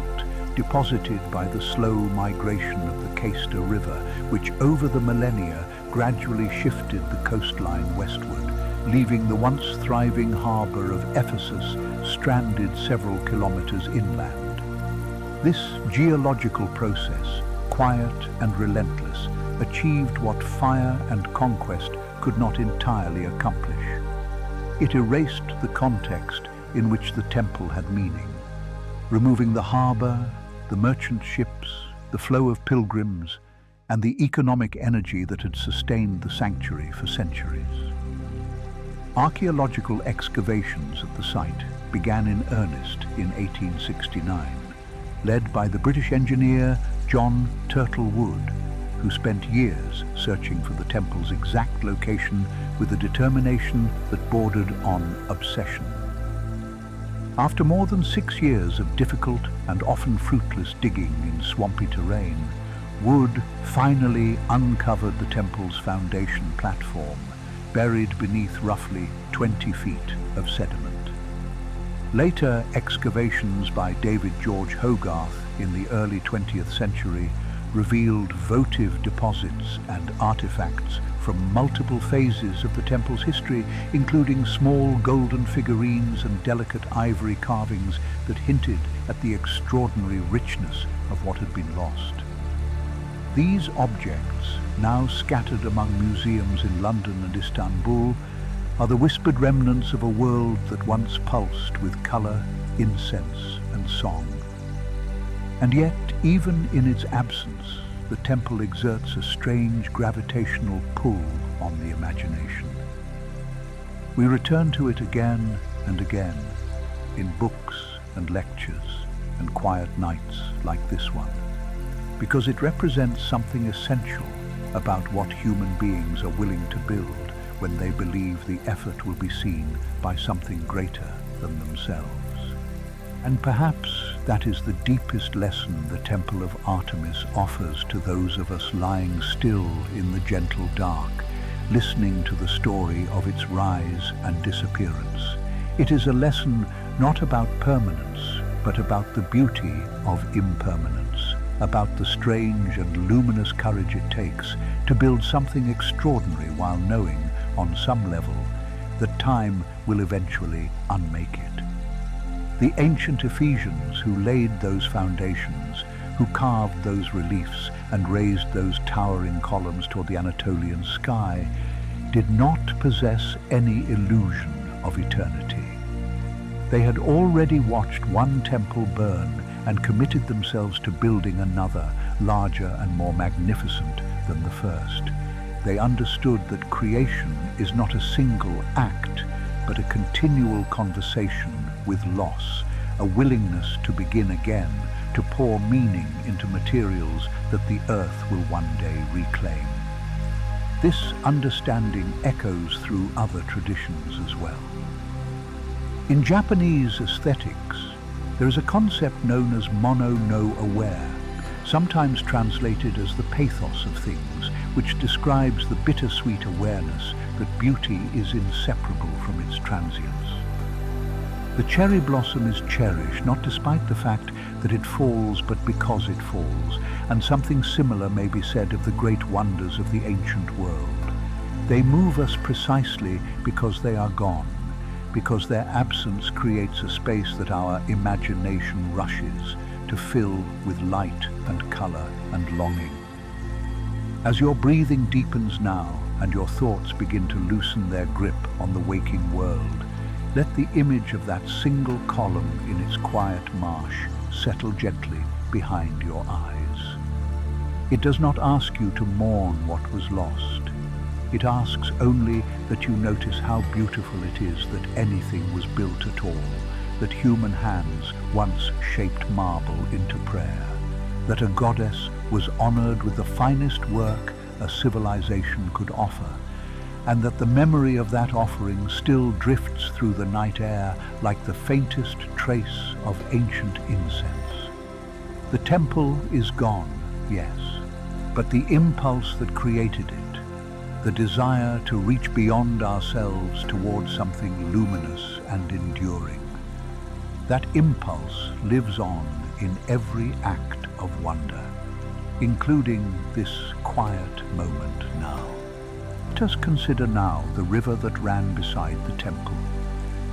deposited by the slow migration of the Cayster River, which over the millennia gradually shifted the coastline westward, leaving the once thriving harbor of Ephesus stranded several kilometers inland. This geological process, quiet and relentless, achieved what fire and conquest could not entirely accomplish. It erased the context in which the temple had meaning, removing the harbor, the merchant ships, the flow of pilgrims, and the economic energy that had sustained the sanctuary for centuries. Archaeological excavations at the site began in earnest in 1869, led by the British engineer John Turtle Wood, who spent years searching for the temple's exact location with a determination that bordered on obsession. After more than 6 years of difficult and often fruitless digging in swampy terrain, Wood finally uncovered the temple's foundation platform, buried beneath roughly 20 feet of sediment. Later excavations by David George Hogarth in the early 20th century revealed votive deposits and artifacts from multiple phases of the temple's history, including small golden figurines and delicate ivory carvings that hinted at the extraordinary richness of what had been lost. These objects, now scattered among museums in London and Istanbul, are the whispered remnants of a world that once pulsed with color, incense, and song. And yet, even in its absence, the temple exerts a strange gravitational pull on the imagination. We return to it again and again, in books and lectures and quiet nights like this one, because it represents something essential about what human beings are willing to build when they believe the effort will be seen by something greater than themselves. And perhaps that is the deepest lesson the Temple of Artemis offers to those of us lying still in the gentle dark, listening to the story of its rise and disappearance. It is a lesson not about permanence, but about the beauty of impermanence, about the strange and luminous courage it takes to build something extraordinary while knowing, on some level, that time will eventually unmake it. The ancient Ephesians who laid those foundations, who carved those reliefs and raised those towering columns toward the Anatolian sky, did not possess any illusion of eternity. They had already watched one temple burn and committed themselves to building another, larger and more magnificent than the first. They understood that creation is not a single act, but a continual conversation with loss, a willingness to begin again, to pour meaning into materials that the earth will one day reclaim. This understanding echoes through other traditions as well. In Japanese aesthetics, there is a concept known as mono no aware, sometimes translated as the pathos of things, which describes the bittersweet awareness that beauty is inseparable from its transience. The cherry blossom is cherished not despite the fact that it falls, but because it falls, and something similar may be said of the great wonders of the ancient world. They move us precisely because they are gone, because their absence creates a space that our imagination rushes to fill with light and color and longing. As your breathing deepens now and your thoughts begin to loosen their grip on the waking world, let the image of that single column in its quiet marsh settle gently behind your eyes. It does not ask you to mourn what was lost. It asks only that you notice how beautiful it is that anything was built at all, that human hands once shaped marble into prayer, that a goddess was honored with the finest work a civilization could offer, and that the memory of that offering still drifts through the night air like the faintest trace of ancient incense. The temple is gone, yes, but the impulse that created it, the desire to reach beyond ourselves towards something luminous and enduring, that impulse lives on in every act of wonder, including this quiet moment now. Let us consider now the river that ran beside the temple,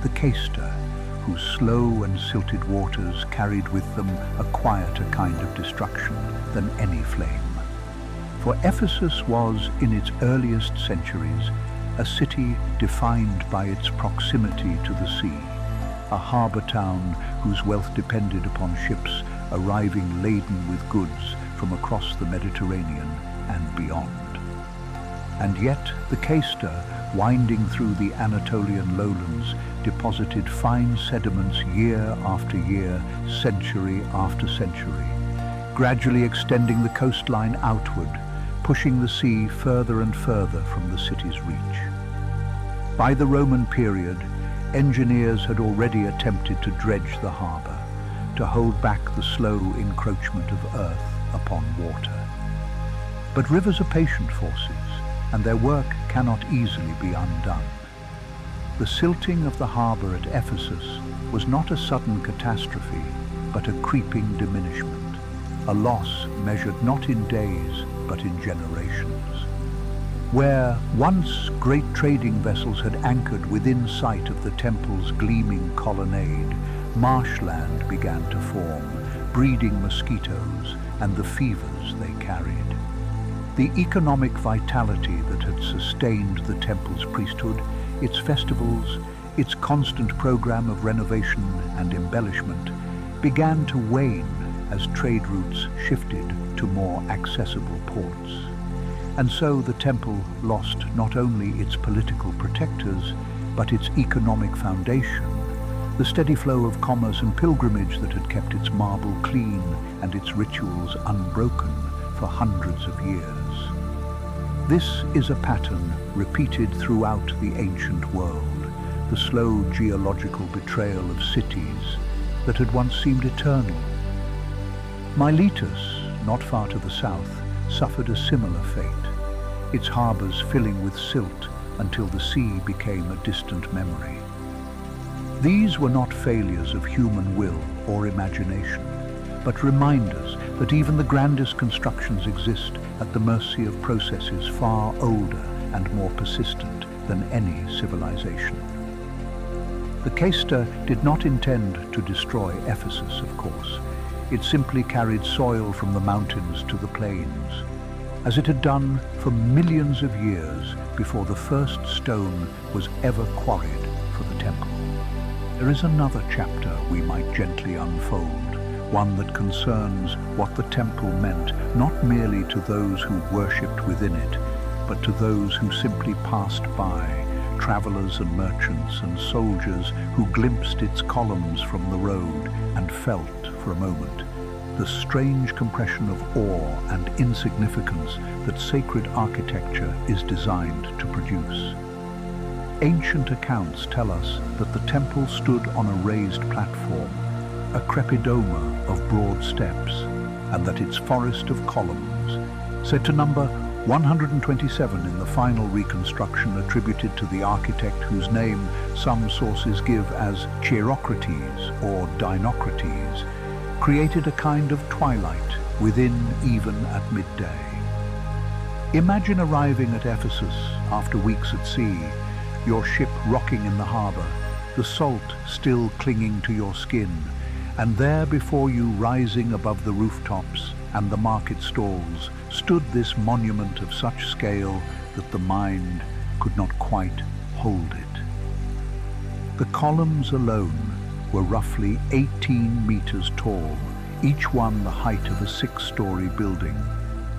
the Caister, whose slow and silted waters carried with them a quieter kind of destruction than any flame. For Ephesus was, in its earliest centuries, a city defined by its proximity to the sea, a harbour town whose wealth depended upon ships arriving laden with goods from across the Mediterranean and beyond. And yet the Caister, winding through the Anatolian lowlands, deposited fine sediments year after year, century after century, gradually extending the coastline outward, pushing the sea further and further from the city's reach. By the Roman period, engineers had already attempted to dredge the harbour, to hold back the slow encroachment of earth upon water. But rivers are patient forces, and their work cannot easily be undone. The silting of the harbour at Ephesus was not a sudden catastrophe, but a creeping diminishment, a loss measured not in days, but in generations. Where once great trading vessels had anchored within sight of the temple's gleaming colonnade, marshland began to form, breeding mosquitoes and the fevers they carried. The economic vitality that had sustained the temple's priesthood, its festivals, its constant program of renovation and embellishment, began to wane as trade routes shifted to more accessible ports. And so the temple lost not only its political protectors, but its economic foundation, the steady flow of commerce and pilgrimage that had kept its marble clean and its rituals unbroken for hundreds of years. This is a pattern repeated throughout the ancient world, the slow geological betrayal of cities that had once seemed eternal. Miletus, not far to the south, suffered a similar fate, its harbours filling with silt until the sea became a distant memory. These were not failures of human will or imagination, but reminders that even the grandest constructions exist at the mercy of processes far older and more persistent than any civilization. The Caister did not intend to destroy Ephesus, of course. It simply carried soil from the mountains to the plains, as it had done for millions of years before the first stone was ever quarried for the temple. There is another chapter we might gently unfold, one that concerns what the temple meant not merely to those who worshipped within it, but to those who simply passed by, travelers and merchants and soldiers who glimpsed its columns from the road and felt, for a moment, the strange compression of awe and insignificance that sacred architecture is designed to produce. Ancient accounts tell us that the temple stood on a raised platform, a crepidoma of broad steps, and that its forest of columns, said to number 127 in the final reconstruction attributed to the architect whose name some sources give as Chirocrates or Dinocrates, created a kind of twilight within even at midday. Imagine arriving at Ephesus after weeks at sea, your ship rocking in the harbour, the salt still clinging to your skin, and there before you, rising above the rooftops and the market stalls, stood this monument of such scale that the mind could not quite hold it. The columns alone were roughly 18 meters tall, each one the height of a 6-story building,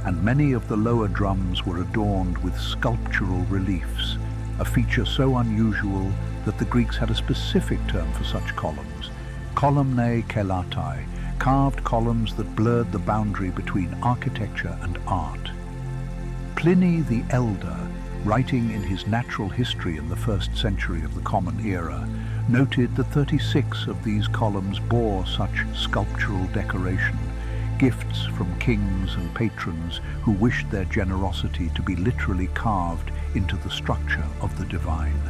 and many of the lower drums were adorned with sculptural reliefs, a feature so unusual that the Greeks had a specific term for such columns, columnae kelatai, carved columns that blurred the boundary between architecture and art. Pliny the Elder, writing in his Natural History in the 1st century of the Common Era, noted that 36 of these columns bore such sculptural decoration, gifts from kings and patrons who wished their generosity to be literally carved into the structure of the divine.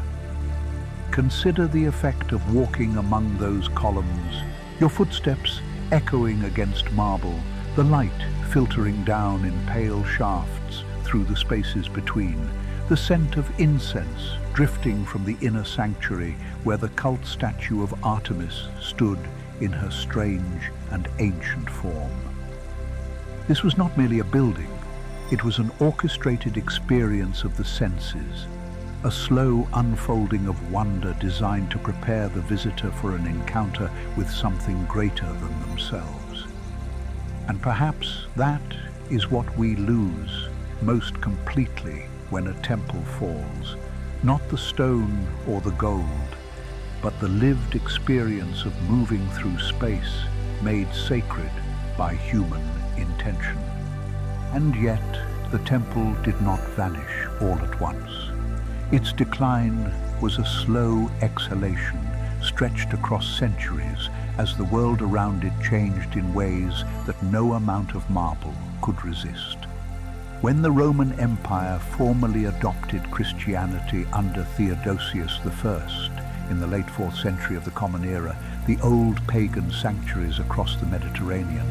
Consider the effect of walking among those columns, your footsteps echoing against marble, the light filtering down in pale shafts through the spaces between, the scent of incense drifting from the inner sanctuary where the cult statue of Artemis stood in her strange and ancient form. This was not merely a building, it was an orchestrated experience of the senses, a slow unfolding of wonder designed to prepare the visitor for an encounter with something greater than themselves. And perhaps that is what we lose most completely when a temple falls, not the stone or the gold, but the lived experience of moving through space made sacred by human intention. And yet, the temple did not vanish all at once. Its decline was a slow exhalation stretched across centuries as the world around it changed in ways that no amount of marble could resist. When the Roman Empire formally adopted Christianity under Theodosius I in the late 4th century of the Common Era, the old pagan sanctuaries across the Mediterranean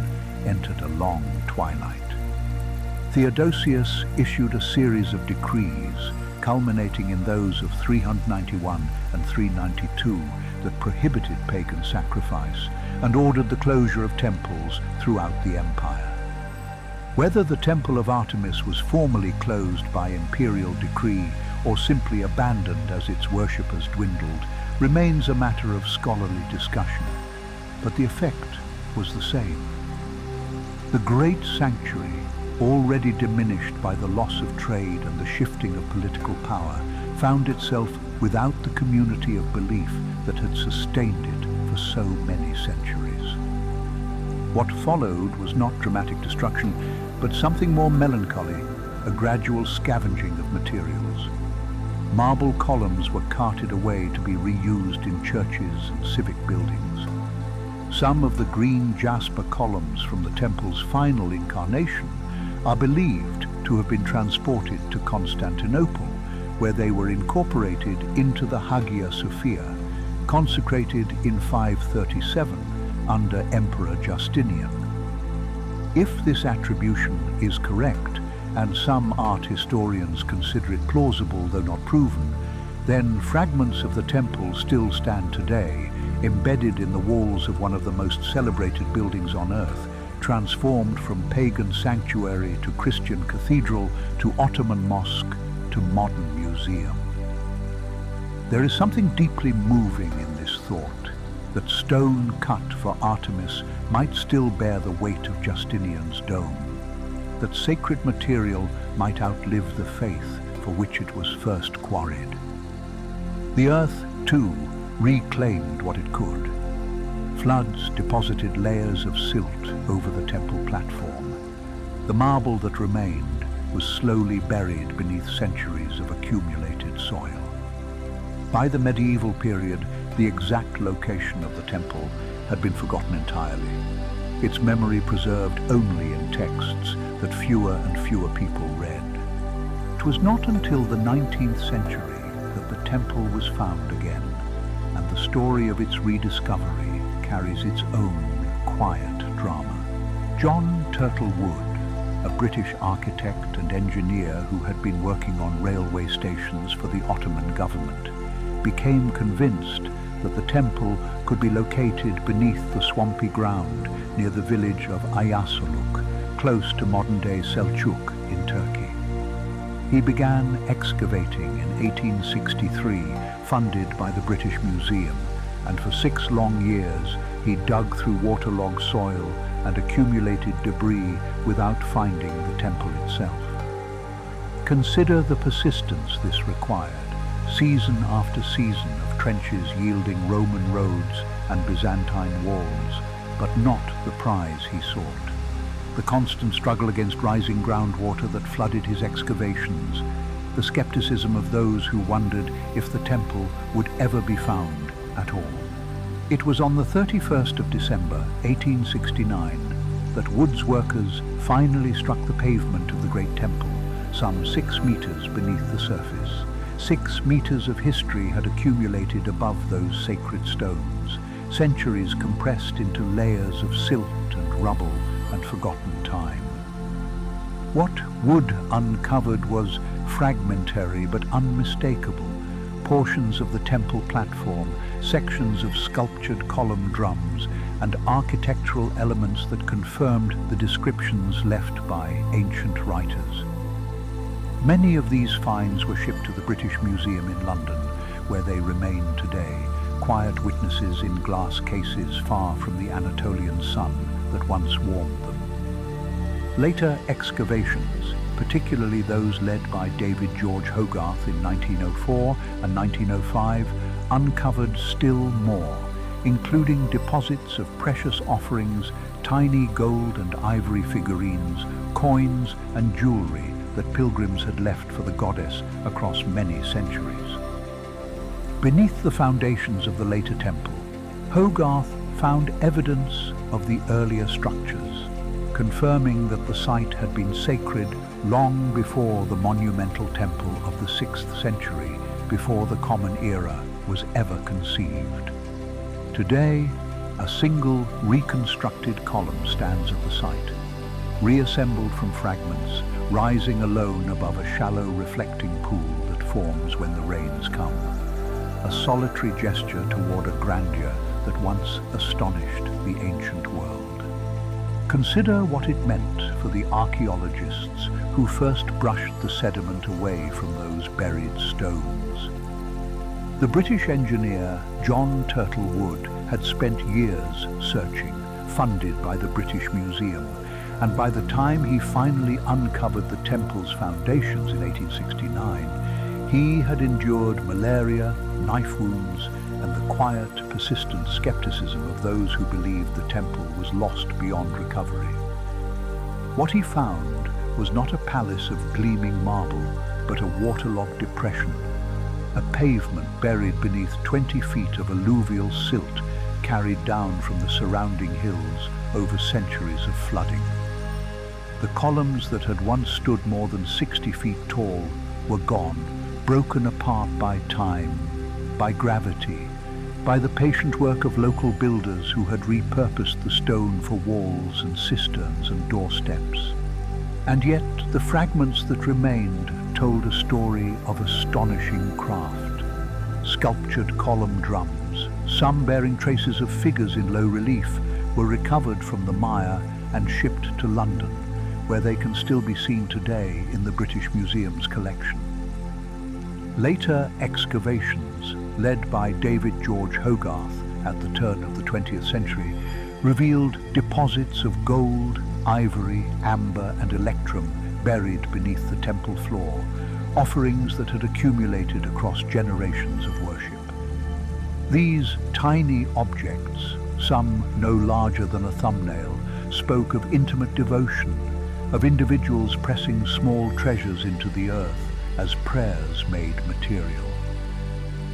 entered a long twilight. Theodosius issued a series of decrees, culminating in those of 391 and 392, that prohibited pagan sacrifice and ordered the closure of temples throughout the empire. Whether the Temple of Artemis was formally closed by imperial decree or simply abandoned as its worshippers dwindled remains a matter of scholarly discussion, but the effect was the same. The great sanctuary, already diminished by the loss of trade and the shifting of political power, found itself without the community of belief that had sustained it for so many centuries. What followed was not dramatic destruction, but something more melancholy, a gradual scavenging of materials. Marble columns were carted away to be reused in churches and civic buildings. Some of the green jasper columns from the temple's final incarnation are believed to have been transported to Constantinople, where they were incorporated into the Hagia Sophia, consecrated in 537 under Emperor Justinian. If this attribution is correct, and some art historians consider it plausible though not proven, then fragments of the temple still stand today, embedded in the walls of one of the most celebrated buildings on earth, transformed from pagan sanctuary to Christian cathedral to Ottoman mosque to modern museum. There is something deeply moving in this thought, that stone cut for Artemis might still bear the weight of Justinian's dome, that sacred material might outlive the faith for which it was first quarried. The earth, too, reclaimed what it could. Floods deposited layers of silt over the temple platform. The marble that remained was slowly buried beneath centuries of accumulated soil. By the medieval period, the exact location of the temple had been forgotten entirely, its memory preserved only in texts that fewer and fewer people read. It was not until the 19th century that the temple was found again, and the story of its rediscovery carries its own quiet drama. John Turtle Wood, a British architect and engineer who had been working on railway stations for the Ottoman government, became convinced that the temple could be located beneath the swampy ground near the village of Ayasoluk, close to modern-day Selçuk in Turkey. He began excavating in 1863, funded by the British Museum, and for 6 long years he dug through waterlogged soil and accumulated debris without finding the temple itself. Consider the persistence this required, season after season of trenches yielding Roman roads and Byzantine walls, but not the prize he sought. The constant struggle against rising groundwater that flooded his excavations, the skepticism of those who wondered if the temple would ever be found at all. It was on the 31st of December, 1869, that Wood's workers finally struck the pavement of the great temple, some 6 meters beneath the surface. 6 meters of history had accumulated above those sacred stones, centuries compressed into layers of silt and rubble and forgotten time. What Wood uncovered was fragmentary but unmistakable, portions of the temple platform, sections of sculptured column drums, and architectural elements that confirmed the descriptions left by ancient writers. Many of these finds were shipped to the British Museum in London, where they remain today, quiet witnesses in glass cases far from the Anatolian sun that once warmed them. Later excavations, particularly those led by David George Hogarth in 1904 and 1905, uncovered still more, including deposits of precious offerings, tiny gold and ivory figurines, coins and jewelry that pilgrims had left for the goddess across many centuries. Beneath the foundations of the later temple, Hogarth found evidence of the earlier structures, confirming that the site had been sacred long before the monumental temple of the 6th century, before the Common Era was ever conceived. Today, a single reconstructed column stands at the site, reassembled from fragments, rising alone above a shallow reflecting pool that forms when the rains come. A solitary gesture toward a grandeur that once astonished the ancient world. Consider what it meant for the archaeologists who first brushed the sediment away from those buried stones. The British engineer John Turtle Wood had spent years searching, funded by the British Museum, and by the time he finally uncovered the temple's foundations in 1869, he had endured malaria, knife wounds, and the quiet, persistent skepticism of those who believed the temple was lost beyond recovery. What he found was not a palace of gleaming marble, but a waterlogged depression, a pavement buried beneath 20 feet of alluvial silt carried down from the surrounding hills over centuries of flooding. The columns that had once stood more than 60 feet tall were gone, broken apart by time, by gravity, by the patient work of local builders who had repurposed the stone for walls and cisterns and doorsteps. And yet the fragments that remained told a story of astonishing craft. Sculptured column drums, some bearing traces of figures in low relief, were recovered from the mire and shipped to London, where they can still be seen today in the British Museum's collection. Later excavations, led by David George Hogarth at the turn of the 20th century, revealed deposits of gold, ivory, amber and electrum buried beneath the temple floor, offerings that had accumulated across generations of worship. These tiny objects, some no larger than a thumbnail, spoke of intimate devotion, of individuals pressing small treasures into the earth as prayers made material.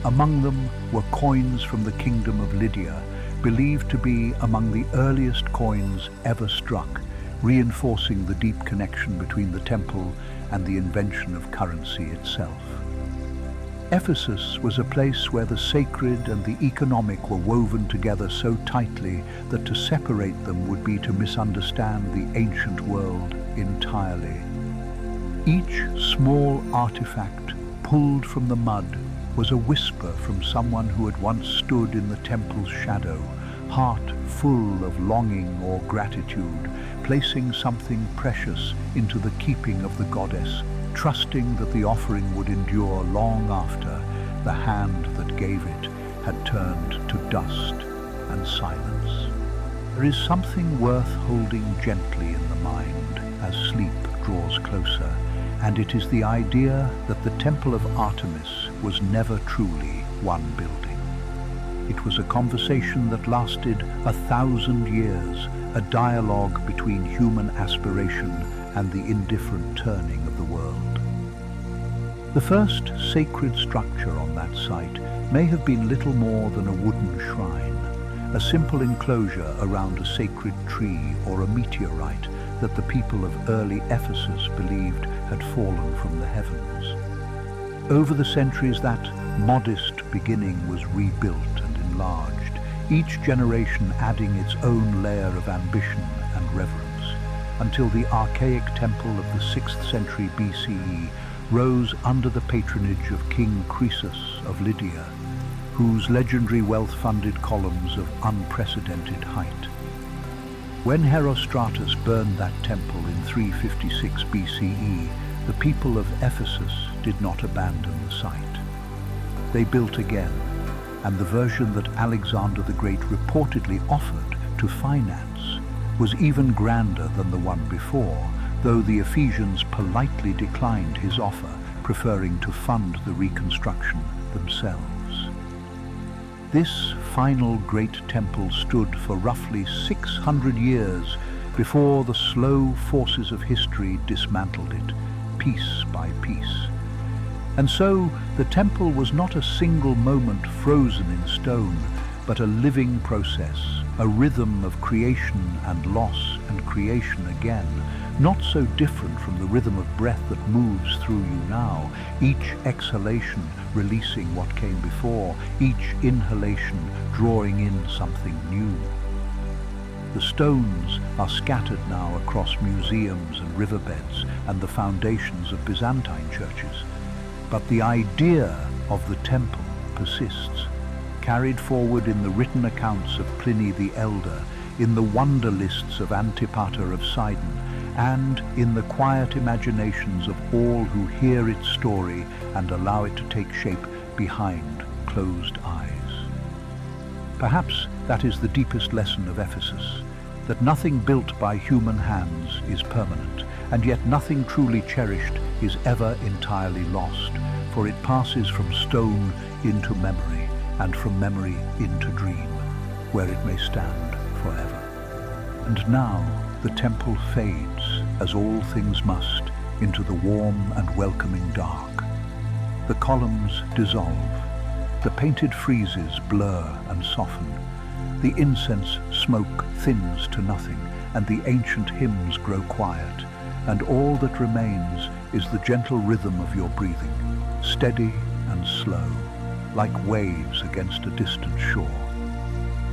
Among them were coins from the Kingdom of Lydia, believed to be among the earliest coins ever struck, reinforcing the deep connection between the temple and the invention of currency itself. Ephesus was a place where the sacred and the economic were woven together so tightly that to separate them would be to misunderstand the ancient world entirely. Each small artifact pulled from the mud was a whisper from someone who had once stood in the temple's shadow, heart full of longing or gratitude, placing something precious into the keeping of the goddess, trusting that the offering would endure long after the hand that gave it had turned to dust and silence. There is something worth holding gently in the mind as sleep draws closer, and it is the idea that the Temple of Artemis was never truly one building. It was a conversation that lasted 1,000 years, a dialogue between human aspiration and the indifferent turning of the world. The first sacred structure on that site may have been little more than a wooden shrine, a simple enclosure around a sacred tree or a meteorite that the people of early Ephesus believed had fallen from the heavens. Over the centuries, that modest beginning was rebuilt and enlarged, each generation adding its own layer of ambition and reverence, until the archaic temple of the 6th century BCE rose under the patronage of King Croesus of Lydia, whose legendary wealth-funded columns of unprecedented height. When Herostratus burned that temple in 356 BCE, the people of Ephesus did not abandon the site. They built again, and the version that Alexander the Great reportedly offered to finance was even grander than the one before, though the Ephesians politely declined his offer, preferring to fund the reconstruction themselves. This final great temple stood for roughly 600 years before the slow forces of history dismantled it, piece by piece. And so the temple was not a single moment frozen in stone, but a living process, a rhythm of creation and loss and creation again, not so different from the rhythm of breath that moves through you now, each exhalation releasing what came before, each inhalation drawing in something new. The stones are scattered now across museums and riverbeds and the foundations of Byzantine churches, but the idea of the temple persists, carried forward in the written accounts of Pliny the Elder, in the wonder lists of Antipater of Sidon, and in the quiet imaginations of all who hear its story and allow it to take shape behind closed eyes. Perhaps that is the deepest lesson of Ephesus, that nothing built by human hands is permanent, and yet nothing truly cherished is ever entirely lost, for it passes from stone into memory, and from memory into dream, where it may stand forever. And now the temple fades, as all things must, into the warm and welcoming dark. The columns dissolve, the painted friezes blur and soften, the incense smoke thins to nothing, and the ancient hymns grow quiet, and all that remains is the gentle rhythm of your breathing, steady and slow, like waves against a distant shore.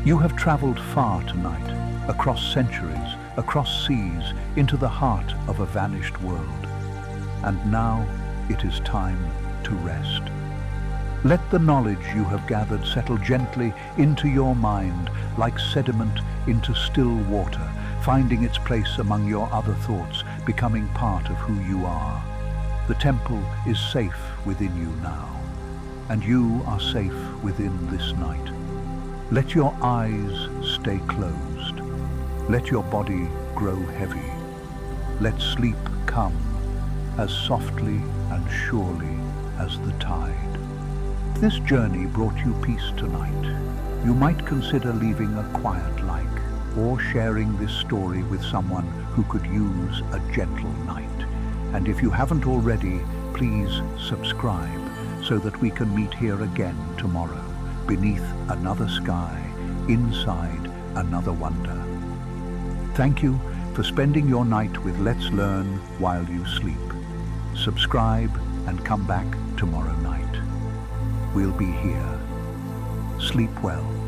You have traveled far tonight, across centuries, across seas, into the heart of a vanished world. And now it is time to rest. Let the knowledge you have gathered settle gently into your mind like sediment into still water, finding its place among your other thoughts, becoming part of who you are. The temple is safe within you now, and you are safe within this night. Let your eyes stay closed. Let your body grow heavy. Let sleep come as softly and surely as the tide. If this journey brought you peace tonight, you might consider leaving a quiet like, or sharing this story with someone who could use a gentle night. And if you haven't already, please subscribe so that we can meet here again tomorrow, beneath another sky, inside another wonder. Thank you for spending your night with Let's Learn while you sleep. Subscribe and come back tomorrow night. We'll be here. Sleep well.